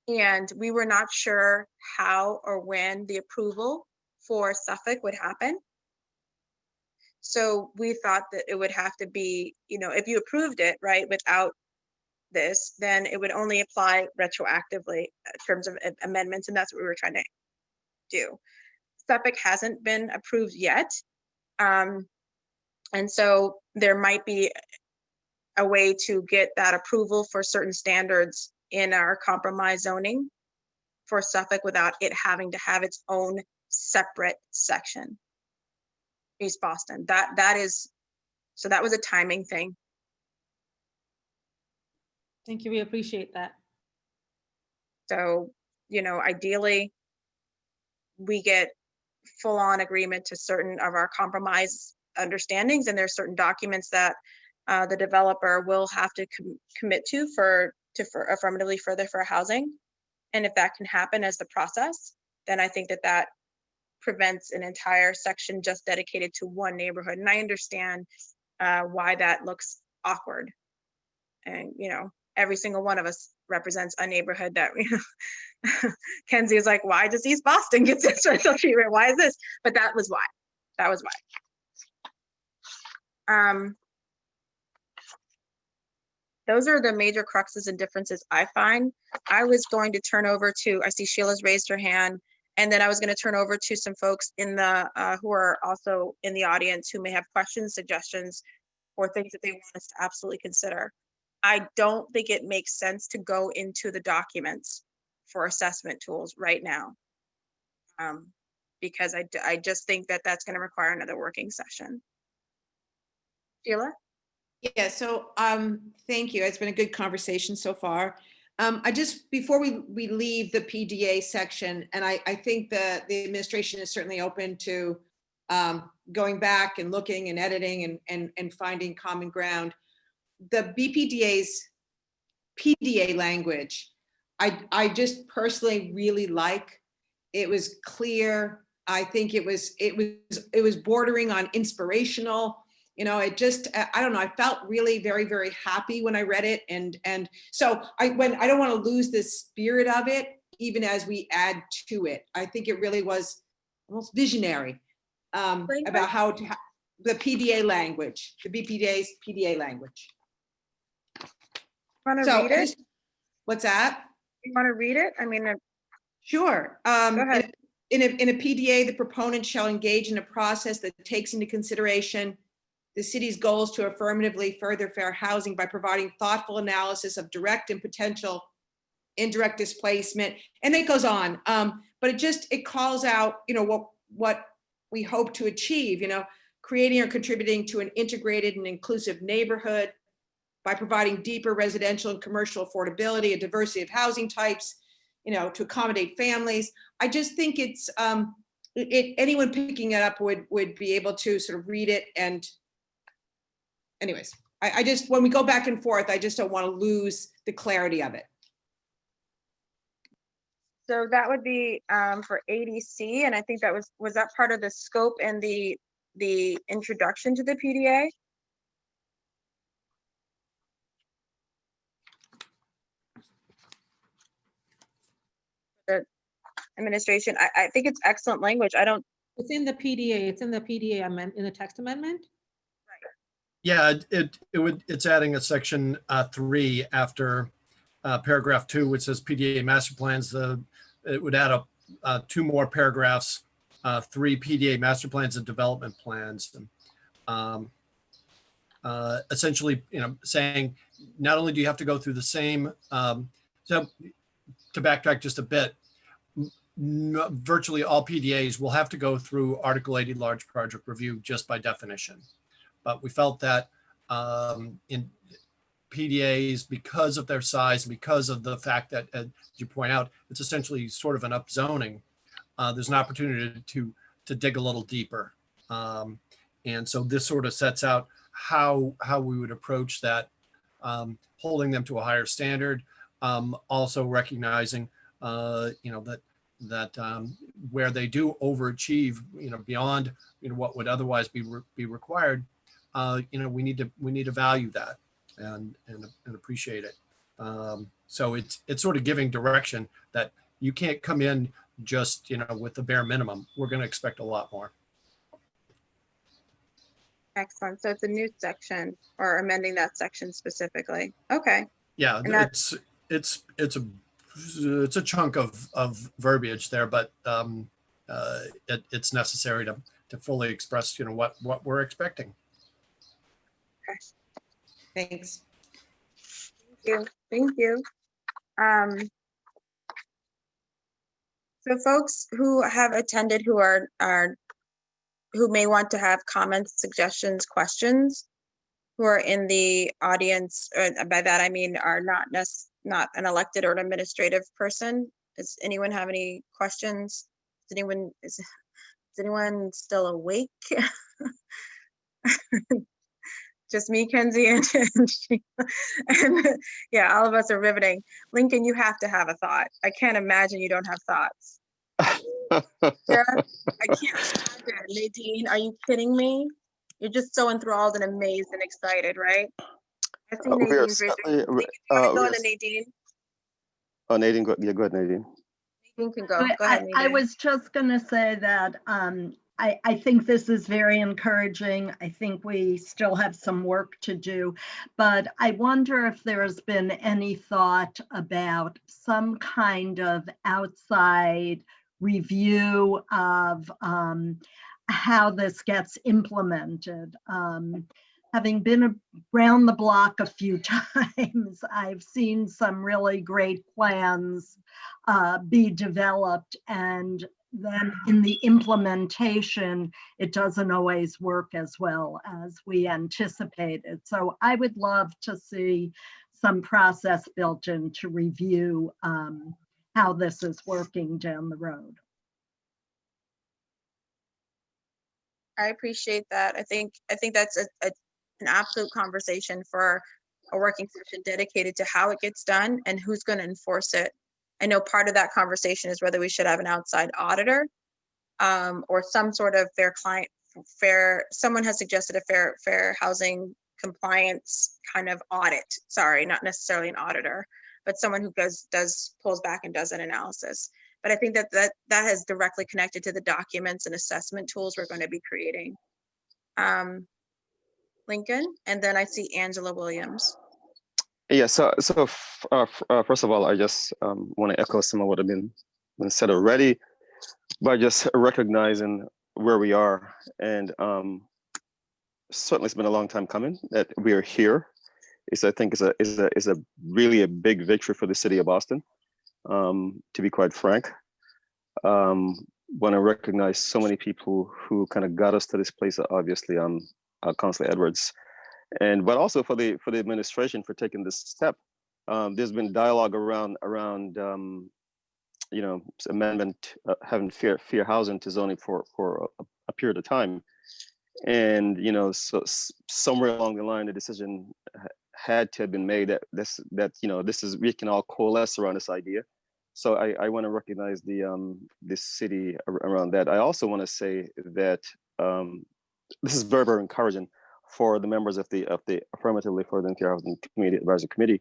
and we were not sure how or when the approval for Suffolk would happen. So we thought that it would have to be, if you approved it, right, without this, then it would only apply retroactively in terms of amendments, and that's what we were trying to do. Suffolk hasn't been approved yet, and so there might be a way to get that approval for certain standards in our compromise zoning for Suffolk without it having to have its own separate section. East Boston, so that was a timing thing. Thank you, we appreciate that. So, ideally, we get full-on agreement to certain of our compromise understandings, and there's certain documents that the developer will have to commit to for affirmatively further for housing. And if that can happen as the process, then I think that prevents an entire section just dedicated to one neighborhood. And I understand why that looks awkward. And, every single one of us represents a neighborhood that Kenzie is like, why does East Boston get this special treatment? Why is this? But that was why. Those are the major cruxes and differences I find. I was going to turn over to, I see Sheila's raised her hand, and then I was going to turn over to some folks in the who are also in the audience who may have questions, suggestions, or things that they want us to absolutely consider. I don't think it makes sense to go into the documents for assessment tools right now, because I just think that that's going to require another working session. Sheila? Yeah, so thank you. It's been a good conversation so far. Before we leave the PDA section, and I think the administration is certainly open to going back and looking and editing and finding common ground. The BPDA's PDA language, I just personally really like. It was clear. I think it was bordering on inspirational. You know, it just, I don't know, I felt really very, very happy when I read it. And so I don't want to lose the spirit of it, even as we add to it. I think it really was almost visionary about how to, the PDA language, the BPDA's PDA language. Want to read it? What's that? You want to read it? I mean, sure. Go ahead. In a PDA, the proponent shall engage in a process that takes into consideration the city's goals to affirmatively further fair housing by providing thoughtful analysis of direct and potential indirect displacement. And it goes on, but it calls out, you know, what we hope to achieve, you know, creating or contributing to an integrated and inclusive neighborhood by providing deeper residential and commercial affordability, a diversity of housing types, you know, to accommodate families. I just think it's, anyone picking it up would be able to sort of read it. And anyways, I just, when we go back and forth, I just don't want to lose the clarity of it. So that would be for ADC, and I think that was that part of the scope and the introduction to the PDA? The administration, I think it's excellent language. It's in the PDA. It's in the PDA amendment, in the text amendment. Yeah, it's adding a section 3 after paragraph 2, which says PDA master plans. It would add up 2 more paragraphs, 3 PDA master plans and development plans. Essentially, you know, saying not only do you have to go through the same, so to backtrack just a bit, virtually all PDAs will have to go through Article 80 large project review just by definition. But we felt that in PDAs, because of their size, because of the fact that, as you point out, it's essentially sort of an upzoning, there's an opportunity to dig a little deeper. And so this sort of sets out how we would approach that, holding them to a higher standard, also recognizing, you know, that where they do overachieve, you know, beyond, you know, what would otherwise be required, you know, we need to value that and appreciate it. So it's sort of giving direction that you can't come in just, you know, with the bare minimum. We're going to expect a lot more. Excellent. So it's a new section, or amending that section specifically. Okay. Yeah, it's a chunk of verbiage there, but it's necessary to fully express, you know, what we're expecting. Okay. Thanks. Thank you. So folks who have attended, who may want to have comments, suggestions, questions, who are in the audience, by that I mean are not an elected or an administrative person. Does anyone have any questions? Is anyone still awake? Just me, Kenzie, and yeah, all of us are riveting. Lincoln, you have to have a thought. I can't imagine you don't have thoughts. Yeah, I can't imagine. Nadine, are you kidding me? You're just so enthralled and amazed and excited, right? I see Nadine's raising. Go on to Nadine. Oh, Nadine, go ahead, Nadine. Nadine can go. Go ahead, Nadine. I was just going to say that I think this is very encouraging. I think we still have some work to do, but I wonder if there has been any thought about some kind of outside review of how this gets implemented. Having been around the block a few times, I've seen some really great plans be developed, and then in the implementation, it doesn't always work as well as we anticipated. So I would love to see some process built in to review how this is working down the road. I appreciate that. I think that's an absolute conversation for a working session dedicated to how it gets done and who's going to enforce it. I know part of that conversation is whether we should have an outside auditor or some sort of someone has suggested a fair housing compliance kind of audit. Sorry, not necessarily an auditor, but someone who pulls back and does an analysis. But I think that has directly connected to the documents and assessment tools we're going to be creating. Lincoln, and then I see Angela Williams. Yeah, first of all, I just want to echo some of what have been said already by just recognizing where we are. And certainly it's been a long time coming that we are here. I think is a really a big victory for the city of Boston, to be quite frank. Want to recognize so many people who kind of got us to this place, obviously, Councilor Edwards, but also for the administration for taking this step. There's been dialogue around amendment having fair housing to zoning for a period of time, and so somewhere along the line the decision had to have been made that we can all coalesce around this idea. So I want to recognize the city around that. I also want to say that this is very, very encouraging for the members of the Affirmatively for the Fair Housing Community Advisory Committee.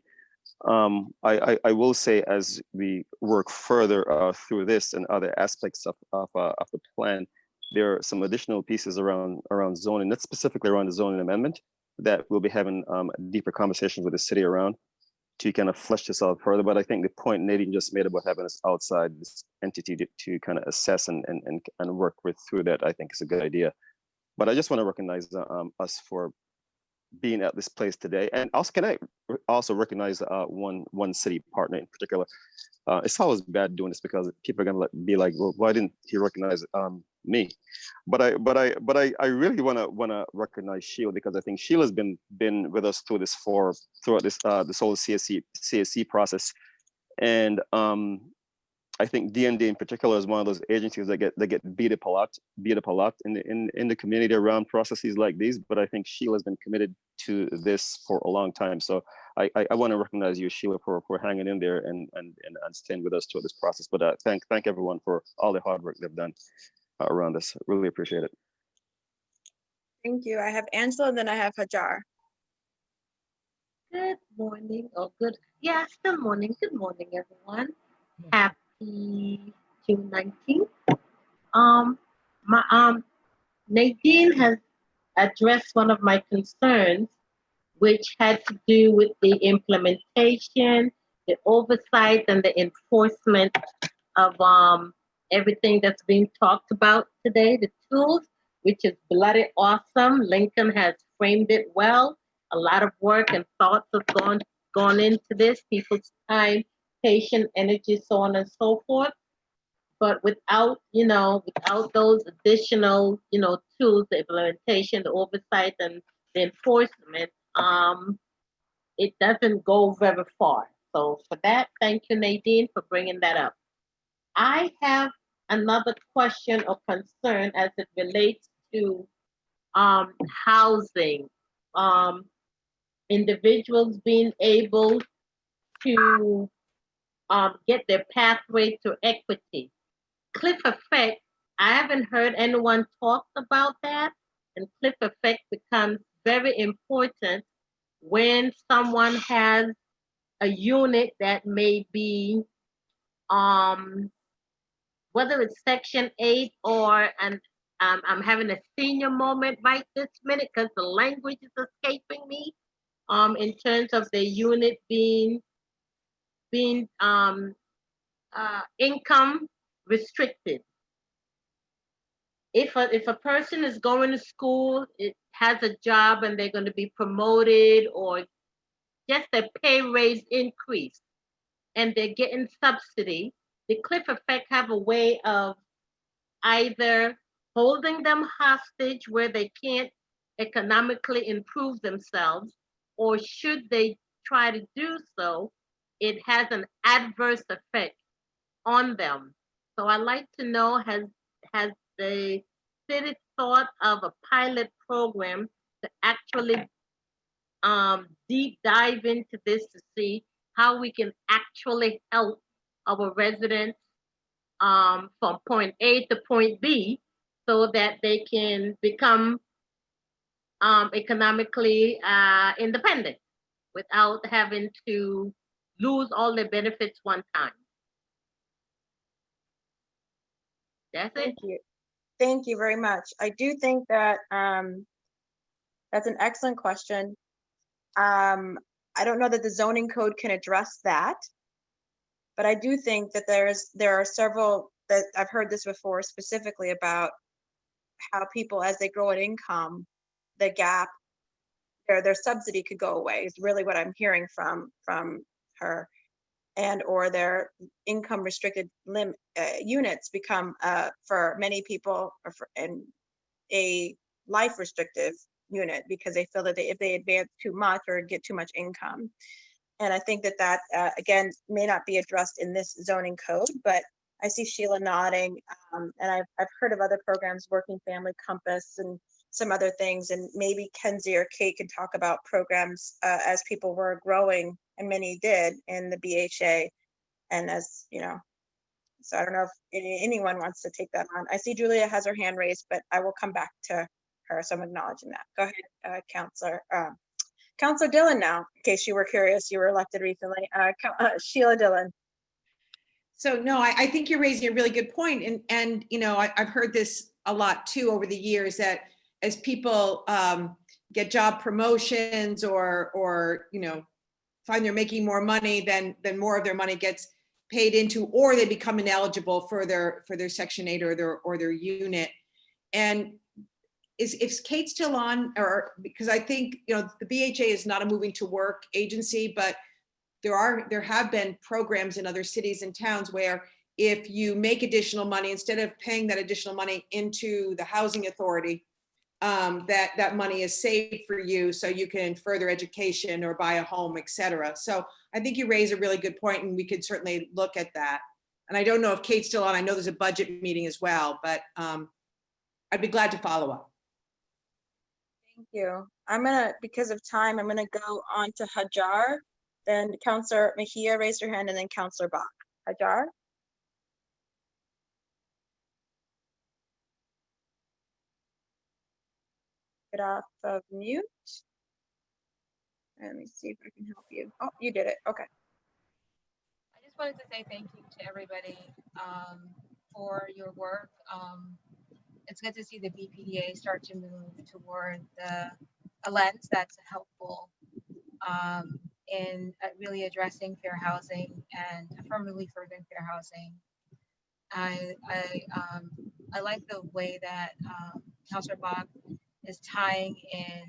I will say, as we work further through this and other aspects of the plan, there are some additional pieces around zoning, not specifically around the zoning amendment, that we'll be having deeper conversations with the city around to kind of flesh this out further. But I think the point Nadine just made about having us outside this entity to kind of assess and work through that, I think is a good idea. But I just want to recognize us for being at this place today. And also, can I also recognize one city partner in particular? It's always bad doing this because people are gonna be like, well, why didn't he recognize me? But I really wanna recognize Sheila, because I think Sheila's been with us throughout this whole CSC process, and I think DND in particular is one of those agencies that get beat up a lot in the community around processes like these. But I think Sheila's been committed to this for a long time. So I want to recognize you, Sheila, for hanging in there and staying with us through this process. But thank everyone for all the hard work they've done around this. Really appreciate it. Thank you. I have Angela, and then I have Hajar. Good morning. Good morning. Good morning, everyone. Happy June 19th. Nadine has addressed one of my concerns, which had to do with the implementation, the oversight, and the enforcement of everything that's being talked about today, the tools, which is bloody awesome. Lincoln has framed it well. A lot of work and thoughts have gone into this, people's time, patient energy, so on and so forth. But without those additional, tools, the implementation, the oversight, and the enforcement, it doesn't go very far. So for that, thank you, Nadine, for bringing that up. I have another question or concern as it relates to housing. Individuals being able to get their pathway to equity. Cliff effect, I haven't heard anyone talk about that, and cliff effect becomes very important when someone has a unit that may be, whether it's Section 8 or, and I'm having a senior moment right this minute because the language is escaping me, in terms of the unit being income restricted. If a person is going to school, it has a job, and they're going to be promoted or just a pay raise increase, and they're getting subsidy, the cliff effect have a way of either holding them hostage where they can't economically improve themselves, or should they try to do so, it has an adverse effect on them. So I'd like to know, has the sort of a pilot program to actually deep dive into this to see how we can actually help our residents from point A to point B so that they can become economically independent without having to lose all their benefits one time. That's it. Thank you. Thank you very much. I do think that that's an excellent question. I don't know that the zoning code can address that, but I do think that there are several that I've heard this before, specifically about how people, as they grow in income, the gap, their subsidy could go away. Is really what I'm hearing from her, and or their income restricted units become for many people and a life restrictive unit, because they feel that if they advance too much or get too much income. And I think that again may not be addressed in this zoning code, but I see Sheila nodding, and I've heard of other programs, Working Family Compass and some other things, and maybe Kenzie or Kate can talk about programs as people were growing, and many did, in the BHA. And as you know, so I don't know if anyone wants to take that on. I see Julia has her hand raised, but I will come back to her, so I'm acknowledging that. Go ahead, Councilor Dillon now, in case you were curious, you were elected recently. Sheila Dillon. So no, I think you're raising a really good point. And you know, I've heard this a lot too over the years, that as people get job promotions or you know, find they're making more money, then more of their money gets paid into, or they become ineligible for their Section 8 or their unit. And is Kate still on? Or because I think, you know, the BHA is not a moving to work agency, but there have been programs in other cities and towns where if you make additional money, instead of paying that additional money into the housing authority, that money is saved for you so you can further education or buy a home, etc. So I think you raise a really good point, and we could certainly look at that. And I don't know if Kate's still on. I know there's a budget meeting as well, but I'd be glad to follow up. Thank you. Because of time, I'm gonna go on to Hajar, then Councilor Mejia raised her hand, and then Councilor Bok. Hajar? Get off of mute. Let me see if I can help you. Oh, you did it. Okay. I just wanted to say thank you to everybody for your work. It's good to see the BPDA start to move toward a lens that's helpful in really addressing fair housing and affirmatively furthering fair housing. I like the way that Councilor Bok is tying in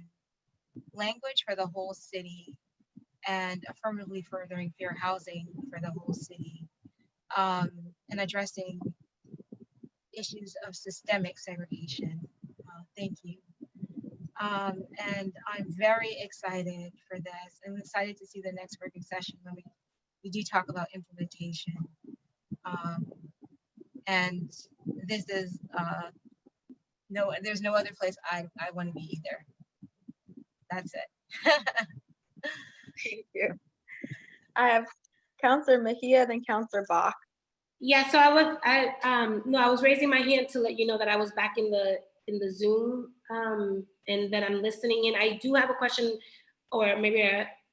language for the whole city and affirmatively furthering fair housing for the whole city, and addressing issues of systemic segregation. Thank you. And I'm very excited for this. I'm excited to see the next working session when we do talk about implementation. And this is there's no other place I want to be either. That's it. Thank you. I have Councilor Mejia, then Councilor Bok. Yeah, so I was raising my hand to let you know that I was back in the Zoom, and that I'm listening in. I do have a question, or maybe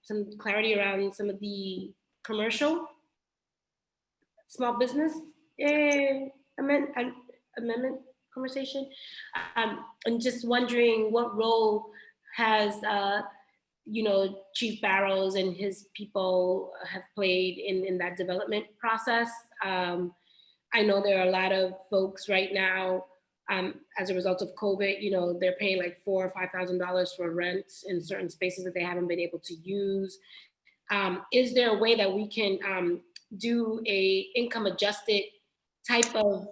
some clarity around some of the commercial small business amendment conversation. I'm just wondering what role has Chief Barrows and his people have played in that development process. I know there are a lot of folks right now, as a result of COVID, they're paying like $4,000 or $5,000 for rent in certain spaces that they haven't been able to use. Is there a way that we can do a income adjusted type of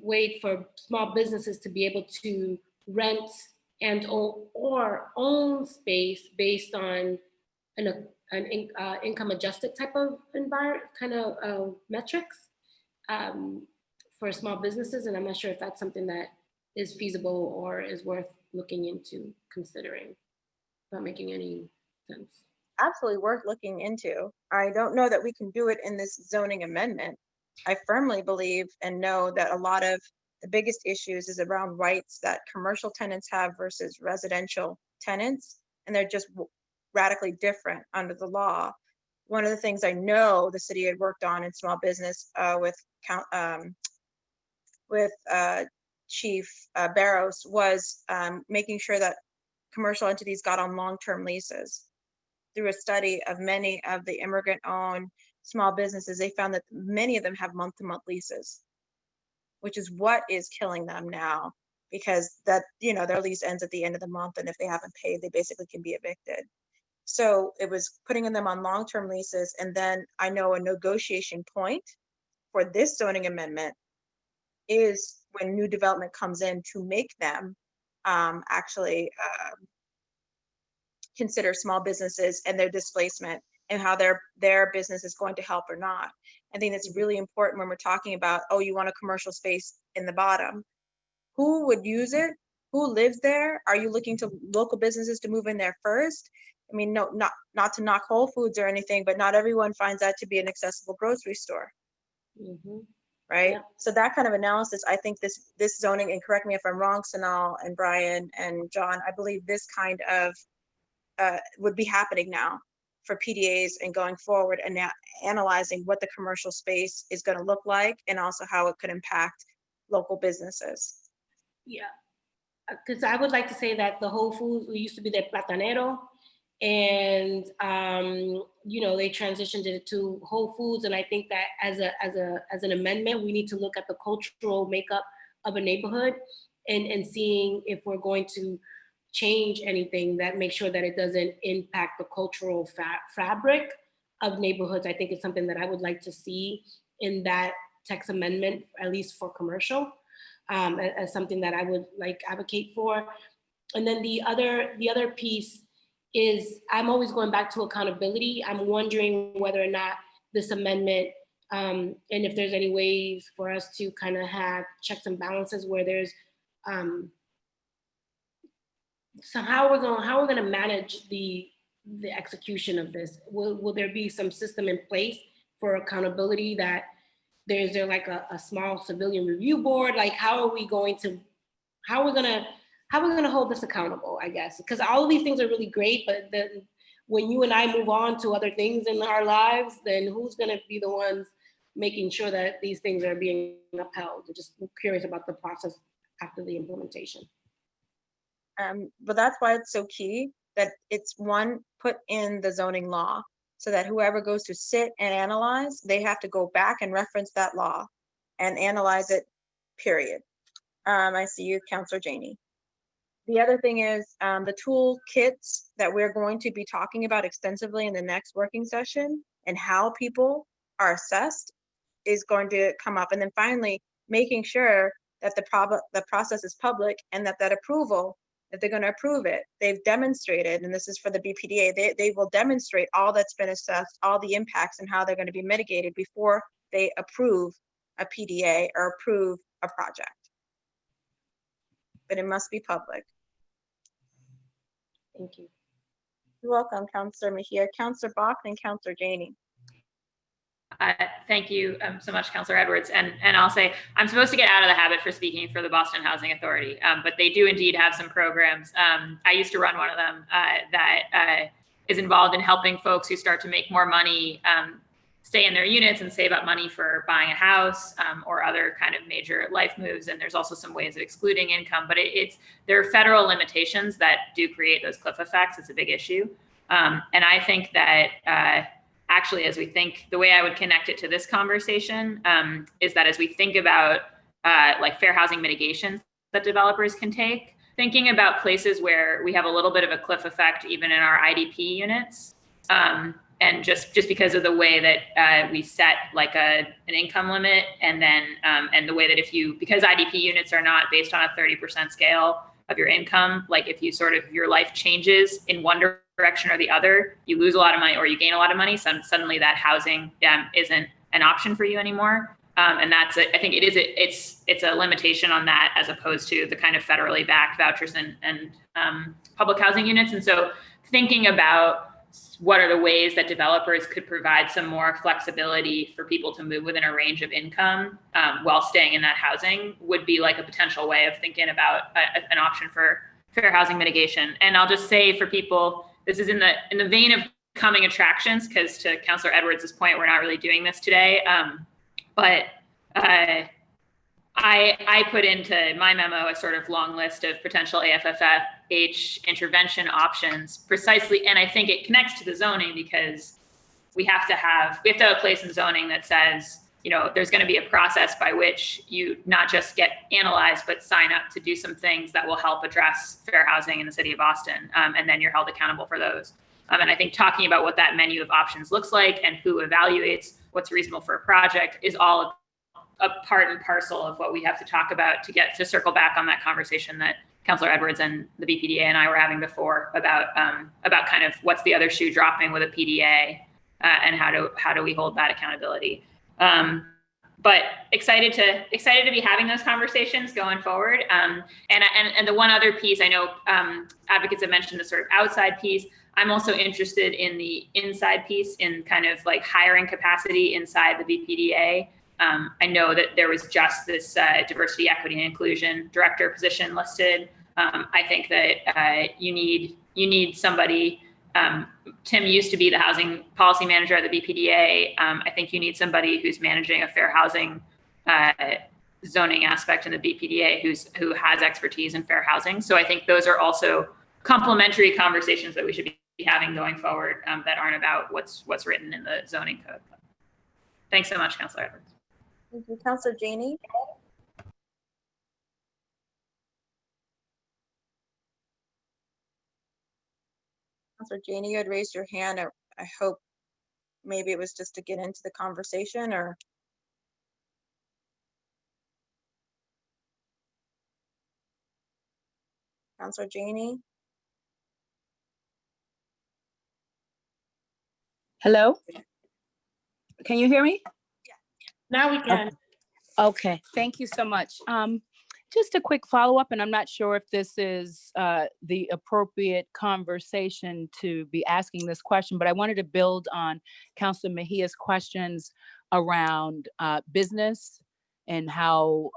way for small businesses to be able to rent and or own space based on an income adjusted type of metrics for small businesses? And I'm not sure if that's something that is feasible or is worth looking into considering. Not making any sense. Absolutely worth looking into. I don't know that we can do it in this zoning amendment. I firmly believe and know that a lot of the biggest issues is around rights that commercial tenants have versus residential tenants, and they're just radically different under the law. One of the things I know the city had worked on in small business with Chief Barros was making sure that commercial entities got on long-term leases. Through a study of many of the immigrant-owned small businesses, they found that many of them have month-to-month leases, which is what is killing them now, because that, you know, their lease ends at the end of the month, and if they haven't paid, they basically can be evicted. So it was putting them on long-term leases. And then I know a negotiation point for this zoning amendment is when new development comes in to make them actually consider small businesses and their displacement and how their business is going to help or not. I think that's really important when we're talking about, oh, you want a commercial space in the bottom. Who would use it? Who lives there? Are you looking to local businesses to move in there first? I mean, no, not to knock Whole Foods or anything, but not everyone finds that to be an accessible grocery store. Right? Yeah. So that kind of analysis, I think this zoning, and correct me if I'm wrong, Sanal and Bryan and John, I believe this kind of would be happening now for PDAs and going forward, and now analyzing what the commercial space is going to look like and also how it could impact local businesses. Yeah, because I would like to say that the Whole Foods used to be the Platanero, and you know, they transitioned it to Whole Foods, and I think that as an amendment, we need to look at the cultural makeup of a neighborhood and seeing if we're going to change anything that makes sure that it doesn't impact the cultural fabric of neighborhoods. I think it's something that I would like to see in that text amendment, at least for commercial, as something that I would like advocate for. And then the other piece is, I'm always going back to accountability. I'm wondering whether or not this amendment, and if there's any ways for us to kind of have checks and balances where there's, so how we're going to manage the execution of this? Will there be some system in place for accountability, that is there like a small civilian review board? Like, how are we going to hold this accountable, I guess? Because all of these things are really great, but then when you and I move on to other things in our lives, then who's going to be the ones making sure that these things are being upheld? I'm just curious about the process after the implementation. But that's why it's so key that it's put in the zoning law, so that whoever goes to sit and analyze, they have to go back and reference that law and analyze it, period. I see you, Councilor Janey. The other thing is the tool kits that we're going to be talking about extensively in the next working session, and how people are assessed is going to come up. And then finally, making sure that the process is public, and that approval, if they're going to approve it, they've demonstrated, and this is for the BPDA, they will demonstrate all that's been assessed, all the impacts, and how they're going to be mitigated before they approve a PDA or approve a project. But it must be public. Thank you. You're welcome, Councilor Mejia. Councilor Bok and Councilor Janey. Thank you so much, Councilor Edwards. And I'll say, I'm supposed to get out of the habit for speaking for the Boston Housing Authority, but they do indeed have some programs. I used to run one of them that is involved in helping folks who start to make more money stay in their units and save up money for buying a house or other kind of major life moves. And there's also some ways of excluding income, but there are federal limitations that do create those cliff effects. It's a big issue. And I think that actually, as we think, the way I would connect it to this conversation is that as we think about like fair housing mitigations that developers can take, thinking about places where we have a little bit of a cliff effect, even in our IDP units, and just because of the way that we set like an income limit, and then and the way that because IDP units are not based on a 30% scale of your income, like if you your life changes in one direction or the other, you lose a lot of money or you gain a lot of money, suddenly that housing isn't an option for you anymore. And that's, I think it's a limitation on that as opposed to the kind of federally backed vouchers and public housing units. And so thinking about what are the ways that developers could provide some more flexibility for people to move within a range of income while staying in that housing would be like a potential way of thinking about an option for fair housing mitigation. And I'll just say for people, this is in the vein of coming attractions, because to Councilor Edwards' point, we're not really doing this today. But I put into my memo a sort of long list of potential AFFH intervention options precisely. And I think it connects to the zoning because we have to have a place in zoning that says, you know, there's going to be a process by which you not just get analyzed, but sign up to do some things that will help address fair housing in the city of Boston. And then you're held accountable for those. And I think talking about what that menu of options looks like and who evaluates what's reasonable for a project is all a part and parcel of what we have to talk about to circle back on that conversation that Councilor Edwards and the BPDA and I were having before about kind of what's the other shoe dropping with a PDA and how do we hold that accountability. But excited to be having those conversations going forward. And the one other piece, I know advocates have mentioned the sort of outside piece. I'm also interested in the inside piece, in kind of like hiring capacity inside the BPDA. I know that there was just this diversity, equity, and inclusion director position listed. I think that you need somebody. Tim used to be the housing policy manager at the BPDA. I think you need somebody who's managing a fair housing zoning aspect in the BPDA who has expertise in fair housing. So I think those are also complementary conversations that we should be having going forward that aren't about what's written in the zoning code. Thanks so much, Councilor Edwards. Thank you, Councilor Janey. Councilor Janey, you had raised your hand. I hope maybe it was just to get into the conversation, or. Councilor Janey. Hello? Can you hear me? Now we can. Okay, thank you so much. Just a quick follow-up, and I'm not sure if this is the appropriate conversation to be asking this question, but I wanted to build on Councilor Mejia's questions around business and how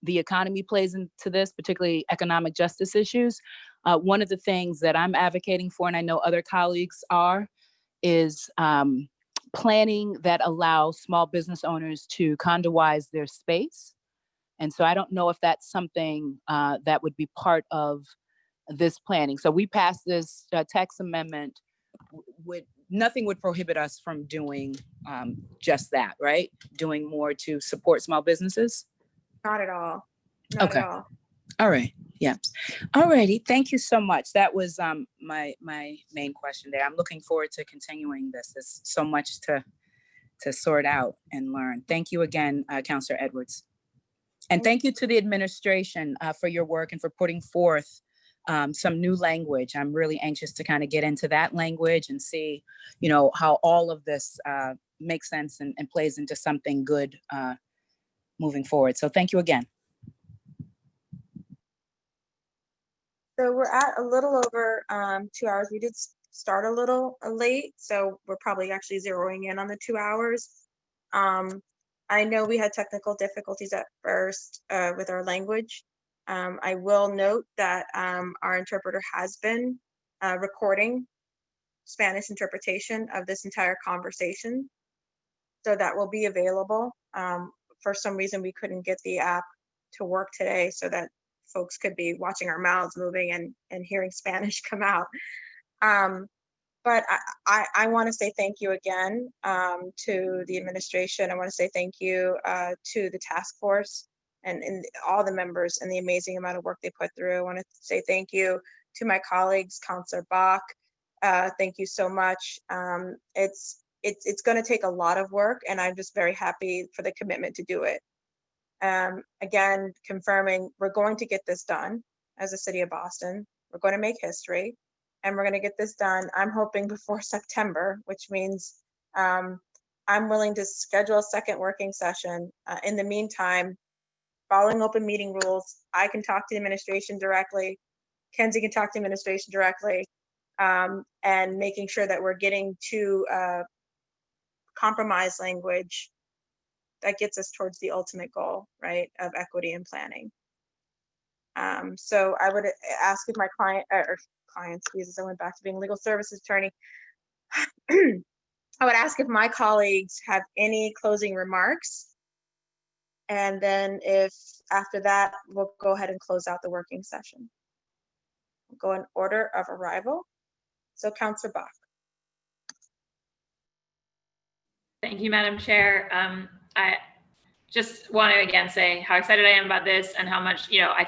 the economy plays into this, particularly economic justice issues. One of the things that I'm advocating for, and I know other colleagues are, is planning that allows small business owners to condoize their space. And so I don't know if that's something that would be part of this planning. So we passed this tax amendment, nothing would prohibit us from doing just that, right? Doing more to support small businesses? Not at all. Not Okay. at all. All right. Yeah. All righty. Thank you so much. That was my main question there. I'm looking forward to continuing this. There's so much to sort out and learn. Thank you again, Councilor Edwards. And thank you to the administration for your work and for putting forth some new language. I'm really anxious to kind of get into that language and see, you know, how all of this makes sense and plays into something good moving forward. So thank you again. So we're at a little over 2 hours. We did start a little late, so we're probably actually zeroing in on the 2 hours. I know we had technical difficulties at first with our language. I will note that our interpreter has been recording Spanish interpretation of this entire conversation. So that will be available. For some reason, we couldn't get the app to work today so that folks could be watching our mouths moving and hearing Spanish come out. But I want to say thank you again to the administration. I want to say thank you to the task force and all the members and the amazing amount of work they put through. I want to say thank you to my colleagues, Councilor Bok. Thank you so much. It's going to take a lot of work, and I'm just very happy for the commitment to do it. Again, confirming we're going to get this done as a city of Boston. We're going to make history, and we're going to get this done. I'm hoping before September, which means I'm willing to schedule a second working session. In the meantime, following open meeting rules, I can talk to the administration directly. Kenzie can talk to administration directly, and making sure that we're getting to compromise language that gets us towards the ultimate goal, right, of equity and planning. So I would ask if my clients, Jesus, I went back to being a legal services attorney. I would ask if my colleagues have any closing remarks. And then if after that, we'll go ahead and close out the working session. We'll go in order of arrival. So Councillor Bok. Thank you, Madam Chair. I just want to again say how excited I am about this and how much, I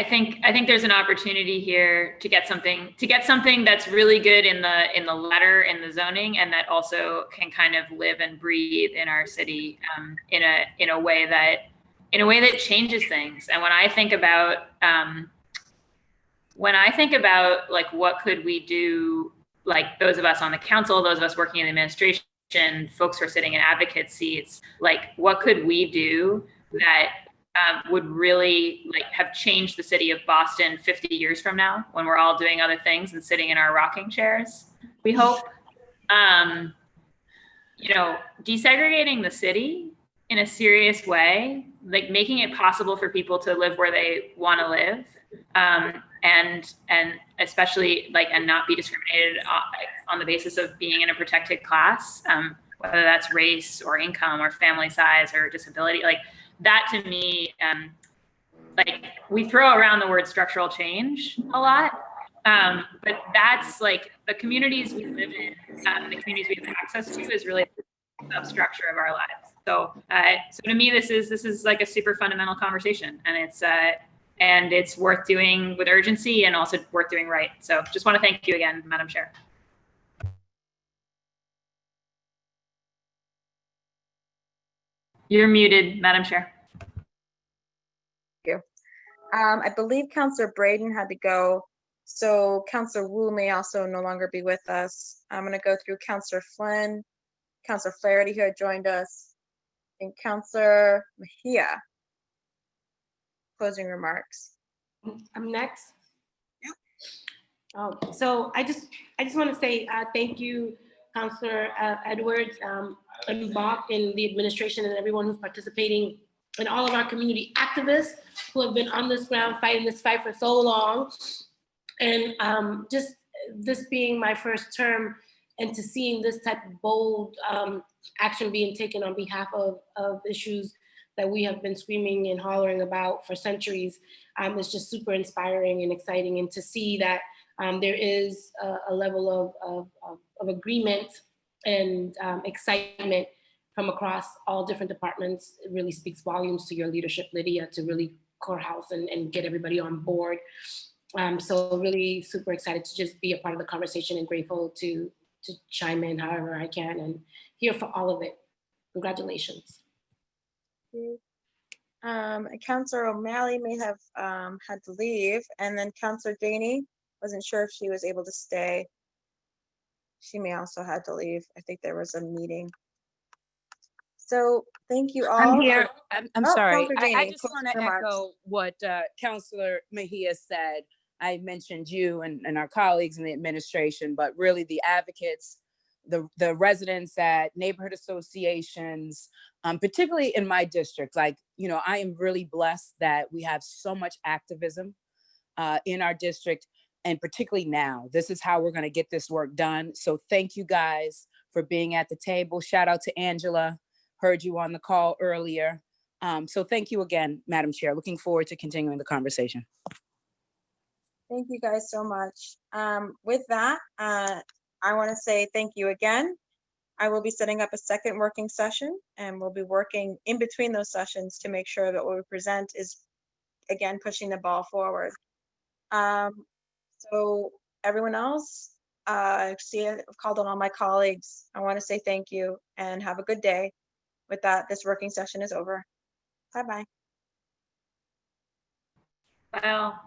think there's an opportunity here to get something that's really good in the letter, in the zoning, and that also can kind of live and breathe in our city in a way that changes things. And when I think about like what could we do, like those of us on the council, those of us working in the administration, folks who are sitting in advocate seats, like what could we do that would really like have changed the city of Boston 50 years from now when we're all doing other things and sitting in our rocking chairs, we hope. Desegregating the city in a serious way, like making it possible for people to live where they want to live, and especially like, and not be discriminated on the basis of being in a protected class, whether that's race or income or family size or disability, like that to me, like we throw around the word structural change a lot, but that's like the communities we live in, the communities we have access to is really the substructure of our lives. So to me, this is like a super fundamental conversation, and it's worth doing with urgency and also worth doing right. So just want to thank you again, Madam Chair. You're muted, Madam Chair. Thank you. I believe Councillor Breadon had to go, so Councillor Wu may also no longer be with us. I'm going to go through Councillor Flynn, Councillor Flaherty who had joined us, and Councillor Mejia. Closing remarks. I'm next. Yeah. So I just want to say thank you, Councillor Edwards and Bok and the administration and everyone who's participating, and all of our community activists who have been on this ground fighting this fight for so long. And just this being my first term, and to seeing this type of bold action being taken on behalf of issues that we have been screaming and hollering about for centuries, is just super inspiring and exciting. And to see that there is a level of agreement and excitement from across all different departments, it really speaks volumes to your leadership, Lydia, to really courthouse and get everybody on board. So really super excited to just be a part of the conversation and grateful to chime in however I can and here for all of it. Congratulations. Councillor O'Malley may have had to leave, and then Councillor Janey, wasn't sure if she was able to stay. She may also had to leave. I think there was a meeting. So thank you all. I'm here. I'm sorry. Councillor I Janey, just want to echo what Councillor Mejia said. I mentioned you and our colleagues in the administration, but really the advocates, the residents at neighborhood associations, particularly in my district. Like, I am really blessed that we have so much activism in our district, and particularly now. This is how we're going to get this work done. So thank you guys for being at the table. Shout out to Angela. Heard you on the call earlier. So thank you again, Madam Chair. Looking forward to continuing the conversation. Thank you guys so much. With that, I want to say thank you again. I will be setting up a second working session, and we'll be working in between those sessions to make sure that what we present is, again, pushing the ball forward. So everyone else, I've called on all my colleagues. I want to say thank you and have a good day. With that, this working session is over. Bye-bye. Well.